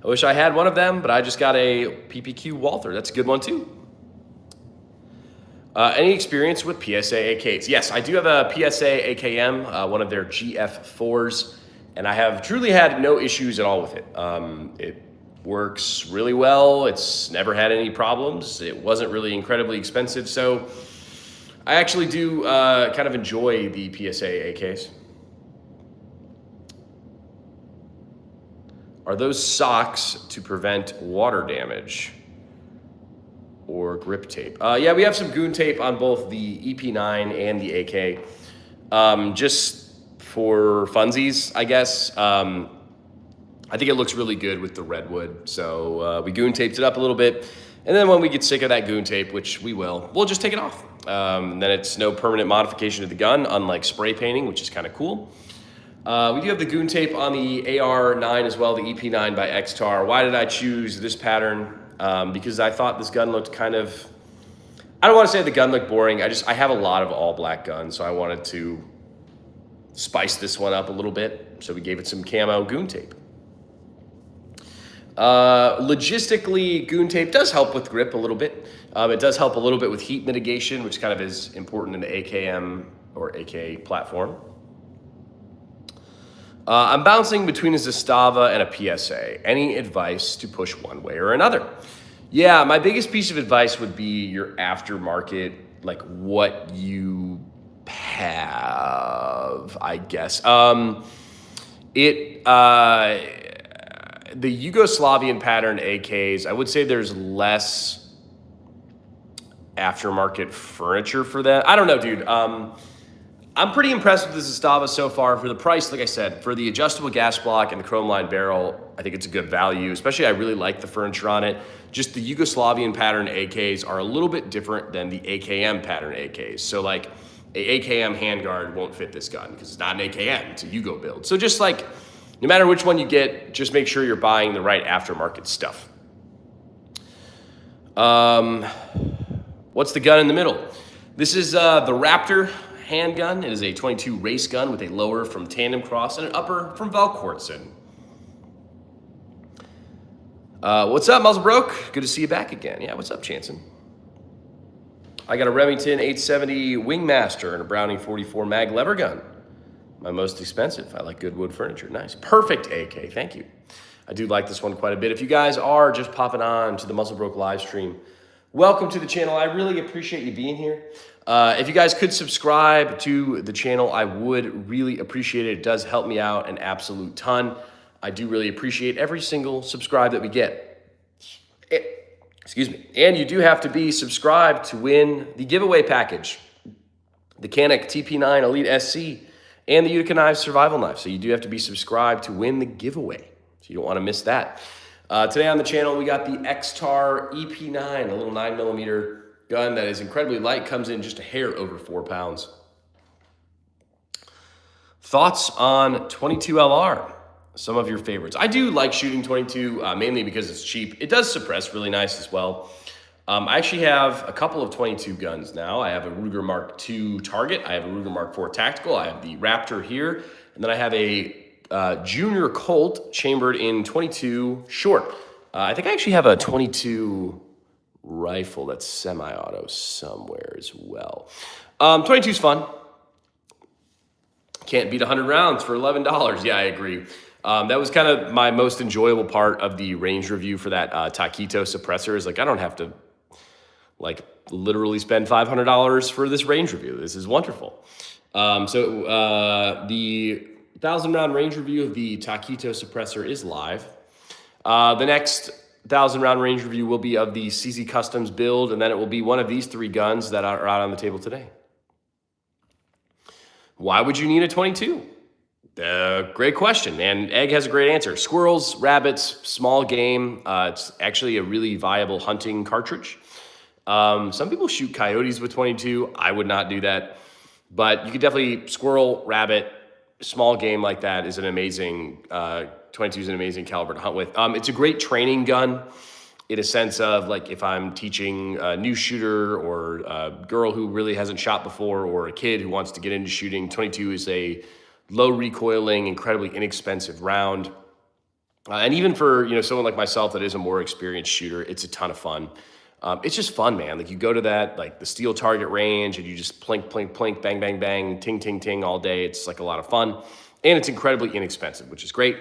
I wish I had one of them, but I just got a PPQ Walther. That's a good one too. Any experience with PSA AKs? Yes, I do have a PSA AKM, one of their GF4s, and I have truly had no issues at all with it. It works really well. It's never had any problems. It wasn't really incredibly expensive, so I actually do kind of enjoy the PSA AKs. Are those socks to prevent water damage or grip tape? Yeah, we have some goon tape on both the EP9 and the AK, just for funsies, I guess. I think it looks really good with the redwood, so we goon taped it up a little bit, and then when we get sick of that goon tape, which we will, we'll just take it off. Then it's no permanent modification to the gun, unlike spray painting, which is kind of cool. We do have the goon tape on the AR9 as well, the EP9 by X-Tar. Why did I choose this pattern? Because I thought this gun looked kind of, I don't want to say the gun looked boring. I have a lot of all black guns, so I wanted to spice this one up a little bit. So we gave it some camo goon tape. Logistically, goon tape does help with grip a little bit. It does help a little bit with heat mitigation, which kind of is important in the AKM or AK platform. I'm bouncing between a Zastava and a PSA. Any advice to push one way or another? Yeah, my biggest piece of advice would be your aftermarket, like what you have, I guess. The Yugoslavian pattern AKs, I would say there's less aftermarket furniture for that. I don't know, dude. I'm pretty impressed with the Zastava so far. For the price, like I said, for the adjustable gas block and the chrome line barrel, I think it's a good value. Especially, I really like the furniture on it. Just the Yugoslavian pattern AKs are a little bit different than the AKM pattern AKs. So like, a AKM handguard won't fit this gun because it's not an AKM, it's a Yugo build. So just like, no matter which one you get, just make sure you're buying the right aftermarket stuff. What's the gun in the middle? This is the Raptor handgun. It is a 22 race gun with a lower from Tandem Cross and an upper from Velkortsen. What's up, Muzzle Broke? Good to see you back again. Yeah, what's up, Chanson? I got a Remington 870 Wingmaster and a Browning 44 mag lever gun. My most expensive. I like good wood furniture. Nice. Perfect AK. Thank you. I do like this one quite a bit. If you guys are just popping on to the Muzzle Broke live stream, welcome to the channel. I really appreciate you being here. If you guys could subscribe to the channel, I would really appreciate it. It does help me out an absolute ton. I do really appreciate every single subscribe that we get. Excuse me. And you do have to be subscribed to win the giveaway package. The Canik TP9 Elite SC and the Utica Knives Survival Knife. So you do have to be subscribed to win the giveaway. So you don't want to miss that. Today on the channel, we got the X-Tar EP9, a little 9mm gun that is incredibly light, comes in just a hair over 4 pounds. Thoughts on 22 LR? Some of your favorites. I do like shooting 22, mainly because it's cheap. It does suppress really nice as well. I actually have a couple of 22 guns now. I have a Ruger Mark II Target. I have a Ruger Mark IV Tactical. I have the Raptor here. And then I have a Junior Colt chambered in 22 short. I think I actually have a 22 rifle that's semi-auto somewhere as well. 22 is fun. Can't beat 100 rounds for $11. Yeah, I agree. That was kind of my most enjoyable part of the range review for that Taquito suppressor. Is like, I don't have to like literally spend $500 for this range review. This is wonderful. The 1,000 round range review of the Taquito suppressor is live. The next 1,000 round range review will be of the CZ Customs build, and then it will be one of these 3 guns that are out on the table today. Why would you need a 22? Great question, and Egg has a great answer. Squirrels, rabbits, small game. It's actually a really viable hunting cartridge. Some people shoot coyotes with 22. I would not do that, but you could definitely squirrel, rabbit, small game like that is an amazing, 22 is an amazing caliber to hunt with. It's a great training gun in a sense of like if I'm teaching a new shooter or a girl who really hasn't shot before or a kid who wants to get into shooting, 22 is a low recoiling, incredibly inexpensive round. And even for someone like myself that is a more experienced shooter, it's a ton of fun. It's just fun, man. Like you go to that, like the steel target range and you just plink, plink, plink, bang, bang, bang, ting, ting, ting all day. It's like a lot of fun and it's incredibly inexpensive, which is great.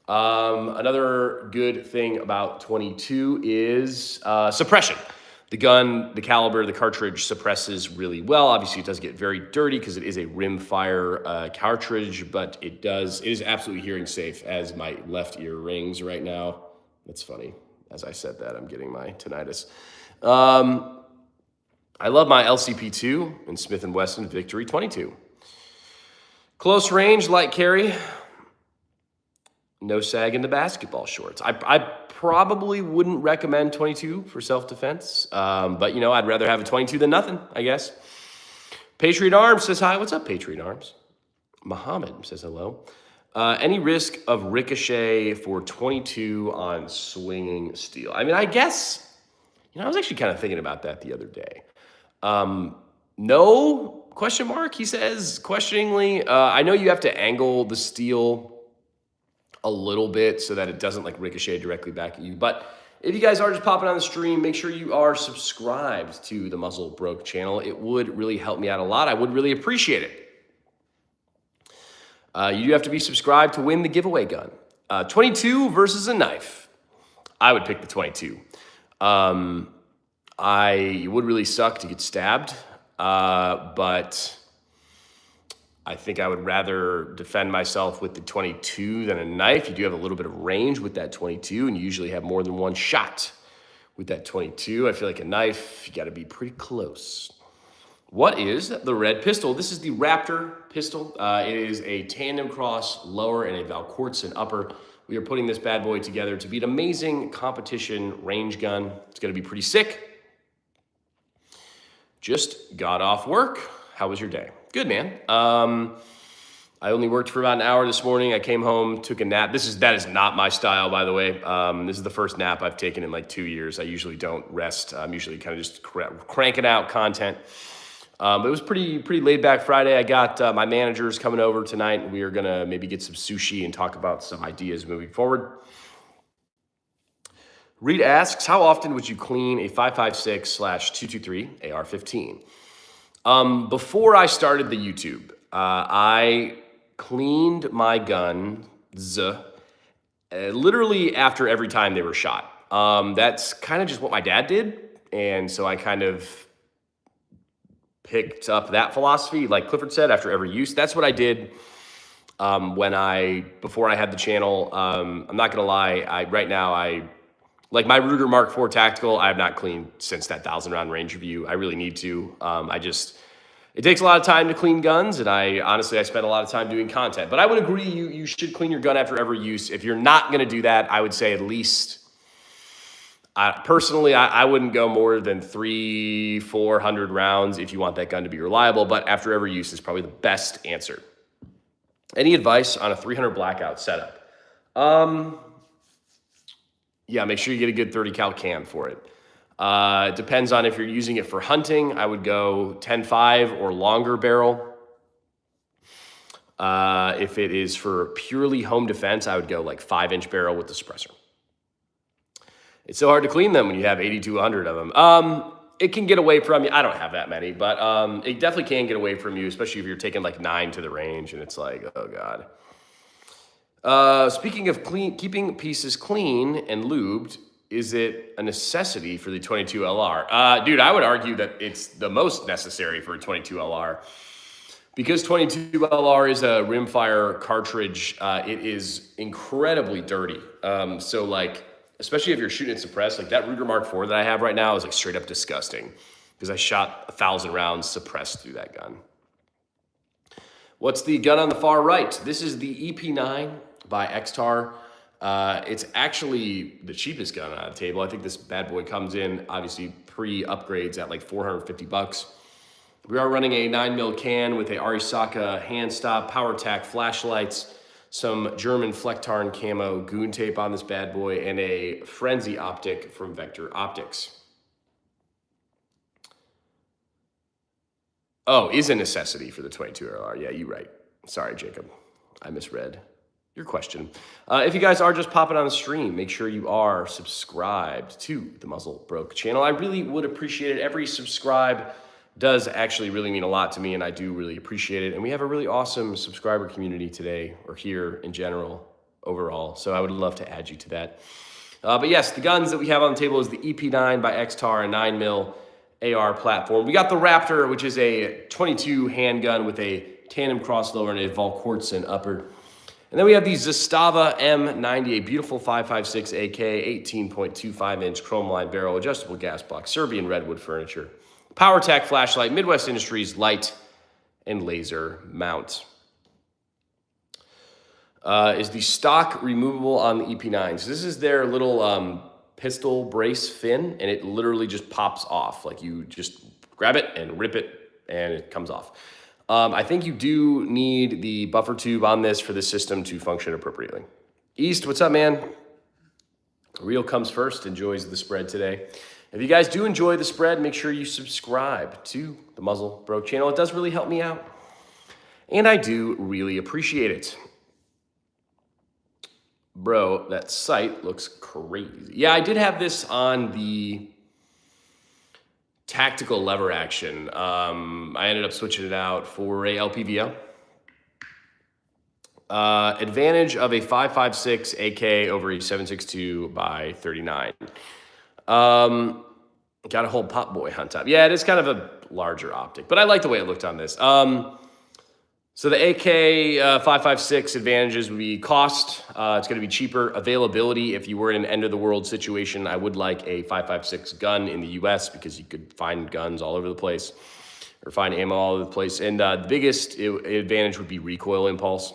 Another good thing about 22 is suppression. The gun, the caliber, the cartridge suppresses really well. Obviously, it does get very dirty because it is a rimfire cartridge, but it is absolutely hearing safe, as my left ear rings right now. That's funny. As I said that, I'm getting my tinnitus. I love my LCP2 and Smith & Wesson Victory 22. Close range, light carry. No sag in the basketball shorts. I probably wouldn't recommend 22 for self-defense, but I'd rather have a 22 than nothing, I guess. Patriot Arms says hi. What's up, Patriot Arms? Muhammad says hello. Any risk of ricochet for 22 on swinging steel? I mean, I guess, I was actually kind of thinking about that the other day. No, question mark, he says, questioningly. I know you have to angle the steel a little bit so that it doesn't like ricochet directly back at you. But if you guys are just popping on the stream, make sure you are subscribed to the Muzzle Broke channel. It would really help me out a lot. I would really appreciate it. You do have to be subscribed to win the giveaway gun. 22 versus a knife. I would pick the 22. It would really suck to get stabbed, but I think I would rather defend myself with the 22 than a knife. You do have a little bit of range with that 22, and you usually have more than one shot with that 22. I feel like a knife, you got to be pretty close. What is the red pistol? This is the Raptor pistol. It is a tandem cross lower and a Valcourtsen upper. We are putting this bad boy together to be an amazing competition range gun. It's going to be pretty sick. Just got off work. How was your day? Good, man. I only worked for about an hour this morning. I came home, took a nap. That is not my style, by the way. This is the first nap I've taken in like 2 years. I usually don't rest. I'm usually kind of just cranking out content. It was pretty laid back Friday. I got my managers coming over tonight, and we are gonna maybe get some sushi and talk about some ideas moving forward. Reed asks, how often would you clean a 5.56/223 AR-15? Before I started the YouTube, I cleaned my guns literally after every time they were shot. That's kind of just what my dad did, and so I kind of picked up that philosophy. Like Clifford said, after every use. That's what I did before I had the channel. I'm not gonna lie, right now like my Ruger Mark IV Tactical, I have not cleaned since that 1,000-round range review. I really need to. It takes a lot of time to clean guns, and I spend a lot of time doing content. But I would agree, you should clean your gun after every use. If you're not gonna do that, I would say at least, personally, I wouldn't go more than 300-400 rounds if you want that gun to be reliable, but after every use is probably the best answer. Any advice on a 300 blackout setup? Yeah, make sure you get a good 30 cal cam for it. It depends on if you're using it for hunting. I would go 10.5 or longer barrel. If it is for purely home defense, I would go like 5-inch barrel with the suppressor. It's so hard to clean them when you have 8,200 of them. It can get away from you. I don't have that many, but it definitely can get away from you, especially if you're taking like 9 to the range and it's like, oh God. Speaking of keeping pieces clean and lubed, is it a necessity for the 22 LR? Dude, I would argue that it's the most necessary for a 22 LR. Because 22 LR is a rimfire cartridge, it is incredibly dirty. So like, especially if you're shooting it suppressed, like that Ruger Mark IV that I have right now is like straight up disgusting because I shot 1,000 rounds suppressed through that gun. What's the gun on the far right? This is the EP9 by XTAR. It's actually the cheapest gun on the table. I think this bad boy comes in, obviously, pre-upgrades at like $450. We are running a 9mm can with a Arisaka hand stop, PowerTac flashlights, some German Flecktarn camo goon tape on this bad boy, and a Frenzy optic from Vector Optics. Oh, is a necessity for the 22 LR. Yeah, you're right. Sorry, Jacob. I misread your question. If you guys are just popping on the stream, make sure you are subscribed to the Muzzle Broke channel. I really would appreciate it. Every subscribe does actually really mean a lot to me, and I do really appreciate it. And we have a really awesome subscriber community today, or here in general, overall. So I would love to add you to that. But yes, the guns that we have on the table is the EP9 by XTAR, a 9mm AR platform. We got the Raptor, which is a 22 handgun with a tandem crosslower and a Volquartsen upper. And then we have the Zastava M90, a beautiful 5.56 AK, 18.25-inch chrome line barrel, adjustable gas block, Serbian redwood furniture, PowerTac flashlight, Midwest Industries light and laser mount. Is the stock removable on the EP9? So this is their little pistol brace fin, and it literally just pops off. Like you just grab it and rip it, and it comes off. I think you do need the buffer tube on this for the system to function appropriately. East, what's up, man? Real comes first, enjoys the spread today. If you guys do enjoy the spread, make sure you subscribe to the Muzzle Broke channel. It does really help me out, and I do really appreciate it. Bro, that sight looks crazy. Yeah, I did have this on the tactical lever action. I ended up switching it out for a LPVO. Advantage of a 5.56 AK over a 7.62 by 39. Got a whole Pop Boy on top. Yeah, it is kind of a larger optic, but I like the way it looked on this. So the AK 5.56 advantages would be cost. It's going to be cheaper. Availability, if you were in an end-of-the-world situation, I would like a 5.56 gun in the U.S. because you could find guns all over the place or find ammo all over the place. And the biggest advantage would be recoil impulse.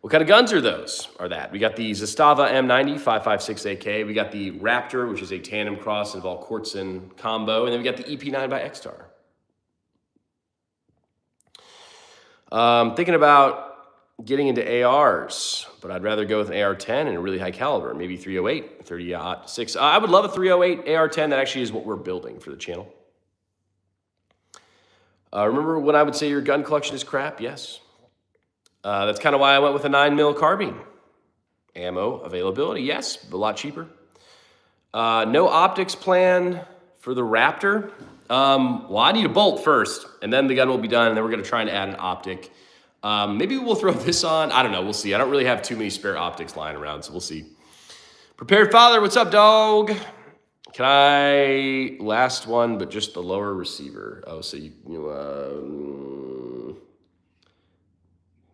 What kind of guns are those? We got the Zastava M90 5.56 AK. We got the Raptor, which is a tandem cross and Volquartsen combo. And then we got the EP9 by XTAR. Thinking about getting into ARs, but I'd rather go with an AR-10 and a really high caliber, maybe 308, 30-06. I would love a 308 AR-10. That actually is what we're building for the channel. Remember when I would say your gun collection is crap? Yes. That's kind of why I went with a 9mm carbine. Ammo availability, yes, a lot cheaper. No optics plan for the Raptor. Well, I need a bolt first, and then the gun will be done, and then we're going to try and add an optic. Maybe we'll throw this on. I don't know. We'll see. I don't really have too many spare optics lying around, so we'll see. Prepared Father, what's up, dog? Can I last one, but just the lower receiver? Oh, so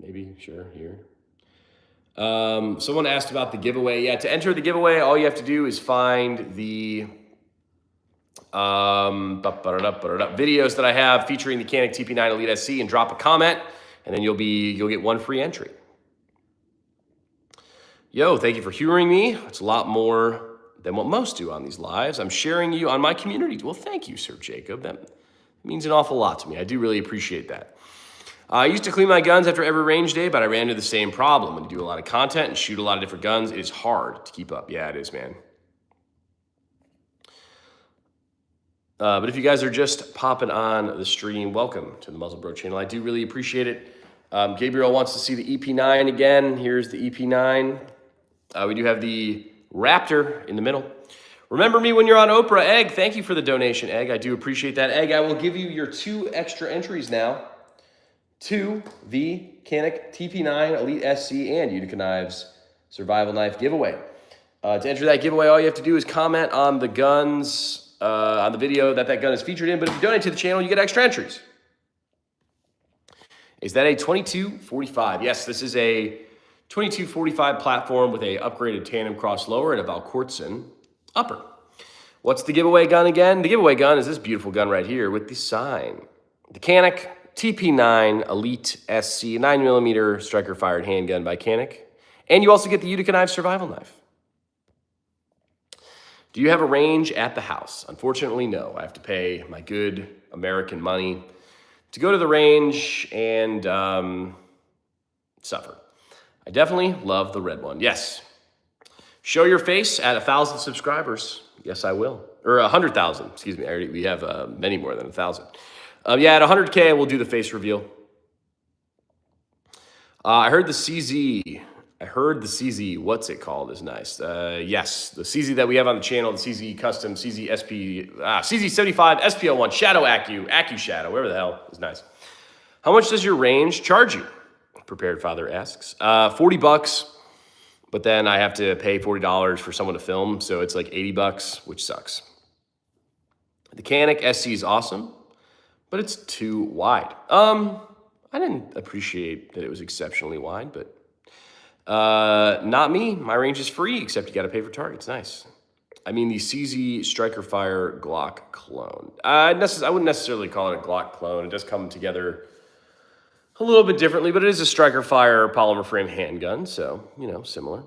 maybe, sure, here. Someone asked about the giveaway. Yeah, to enter the giveaway, all you have to do is find the videos that I have featuring the Canik TP9 Elite SC and drop a comment, and then you'll get one free entry. Yo, thank you for humoring me. It's a lot more than what most do on these lives. I'm sharing you on my community. Well, thank you, Sir Jacob. That means an awful lot to me. I do really appreciate that. I used to clean my guns after every range day, but I ran into the same problem. When you do a lot of content and shoot a lot of different guns, it is hard to keep up. Yeah, it is, man. But if you guys are just popping on the stream, welcome to the Muzzle Broke channel. I do really appreciate it. Gabriel wants to see the EP9 again. Here's the EP9. We do have the Raptor in the middle. Remember me when you're on Oprah. Egg, thank you for the donation, Egg. I do appreciate that. Egg, I will give you your 2 extra entries now to the Canik TP9 Elite SC and Utica Knives Survival Knife giveaway. To enter that giveaway, all you have to do is comment on the guns, on the video that gun is featured in. But if you donate to the channel, you get extra entries. Is that a 2245? Yes, this is a 2245 platform with a upgraded tandem cross lower and a Volquartsen upper. What's the giveaway gun again? The giveaway gun is this beautiful gun right here with the sign. The Canik TP9 Elite SC 9mm striker fired handgun by Canik. And you also get the Utica Knife Survival Knife. Do you have a range at the house? Unfortunately, no. I have to pay my good American money to go to the range and suffer. I definitely love the red one. Yes. Show your face at 1,000 subscribers. Yes, I will. Or 100,000, excuse me. We have many more than 1,000. Yeah, at 100K, we'll do the face reveal. I heard the CZ. What's it called? Is nice. Yes, the CZ that we have on the channel, the CZ Custom, CZ SP, CZ75, SPL1, Shadow Acu Shadow, whatever the hell is nice. How much does your range charge you? Prepared Father asks. $40, but then I have to pay $40 for someone to film, so it's like $80, which sucks. The Canik SC is awesome, but it's too wide. I didn't appreciate that it was exceptionally wide, but not me. My range is free, except you got to pay for targets. Nice. I mean, the CZ Striker Fire Glock clone. I wouldn't necessarily call it a Glock clone. It does come together a little bit differently, but it is a Striker Fire polymer frame handgun, so, similar.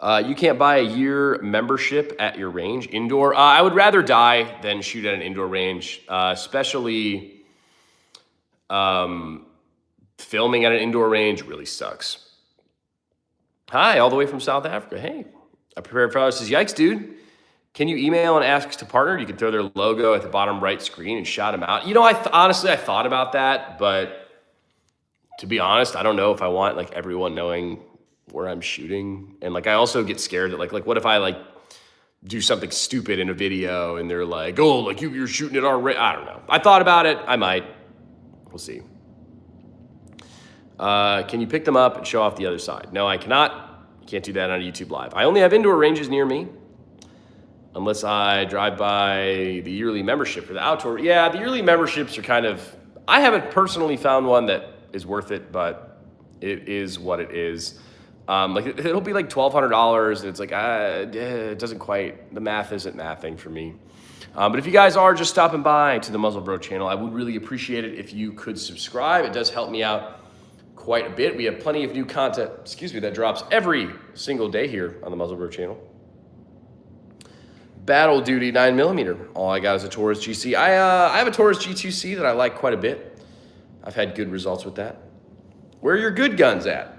You can't buy a year membership at your range indoor. I would rather die than shoot at an indoor range, especially filming at an indoor range really sucks. Hi, all the way from South Africa. Hey, I Prepared Father says, yikes, dude. Can you email and ask to partner? You can throw their logo at the bottom right screen and shout them out. Honestly, I thought about that, but to be honest, I don't know if I want everyone knowing where I'm shooting. And I also get scared that what if I do something stupid in a video and they're like, oh, you're shooting at our I don't know. I thought about it. I might. We'll see. Can you pick them up and show off the other side? No, I cannot. You can't do that on a YouTube Live. I only have indoor ranges near me, unless I drive by the yearly membership for the outdoor. Yeah, the yearly memberships are kind of, I haven't personally found one that is worth it, but it is what it is. It'll be $1,200, and it's it doesn't quite, the math isn't mathing for me. But if you guys are just stopping by to the Muzzle Bro channel, I would really appreciate it if you could subscribe. It does help me out quite a bit. We have plenty of new content, that drops every single day here on the Muzzle Bro channel. Battle Duty 9mm. All I got is a Taurus GC. I have a Taurus G2C that I like quite a bit. I've had good results with that. Where are your good guns at?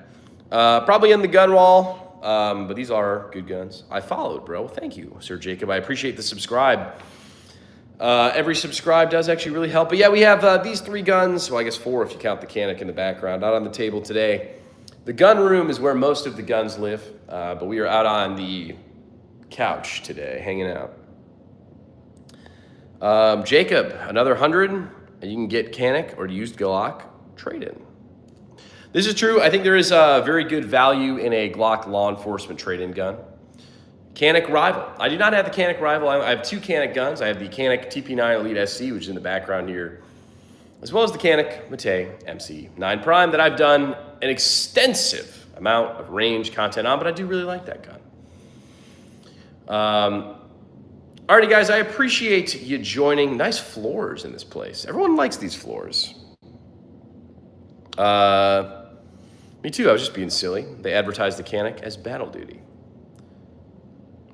Probably in the gun wall, but these are good guns. I followed, bro. Thank you, Sir Jacob. I appreciate the subscribe. Every subscribe does actually really help. But yeah, we have these 3 guns. Well, I guess 4 if you count the Canik in the background. Out on the table today. The gun room is where most of the guns live, but we are out on the couch today, hanging out. Jacob, another 100. You can get Canik or used Glock trade-in. This is true. I think there is a very good value in a Glock law enforcement trade-in gun. Canik Rival. I do not have the Canik Rival. I have 2 Canik guns. I have the Canik TP9 Elite SC, which is in the background here, as well as the Canik Mate MC9 Prime that I've done an extensive amount of range content on, but I do really like that gun. Alrighty, guys, I appreciate you joining. Nice floors in this place. Everyone likes these floors. Me too. I was just being silly. They advertised the Canik as Battle Duty.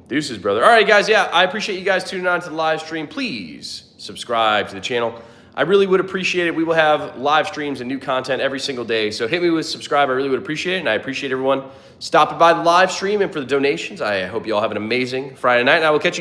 Deuces, brother. All right, guys. Yeah, I appreciate you guys tuning on to the live stream. Please subscribe to the channel. I really would appreciate it. We will have live streams and new content every single day. So hit me with subscribe. I really would appreciate it. And I appreciate everyone stopping by the live stream and for the donations. I hope you all have an amazing Friday night. And I will catch you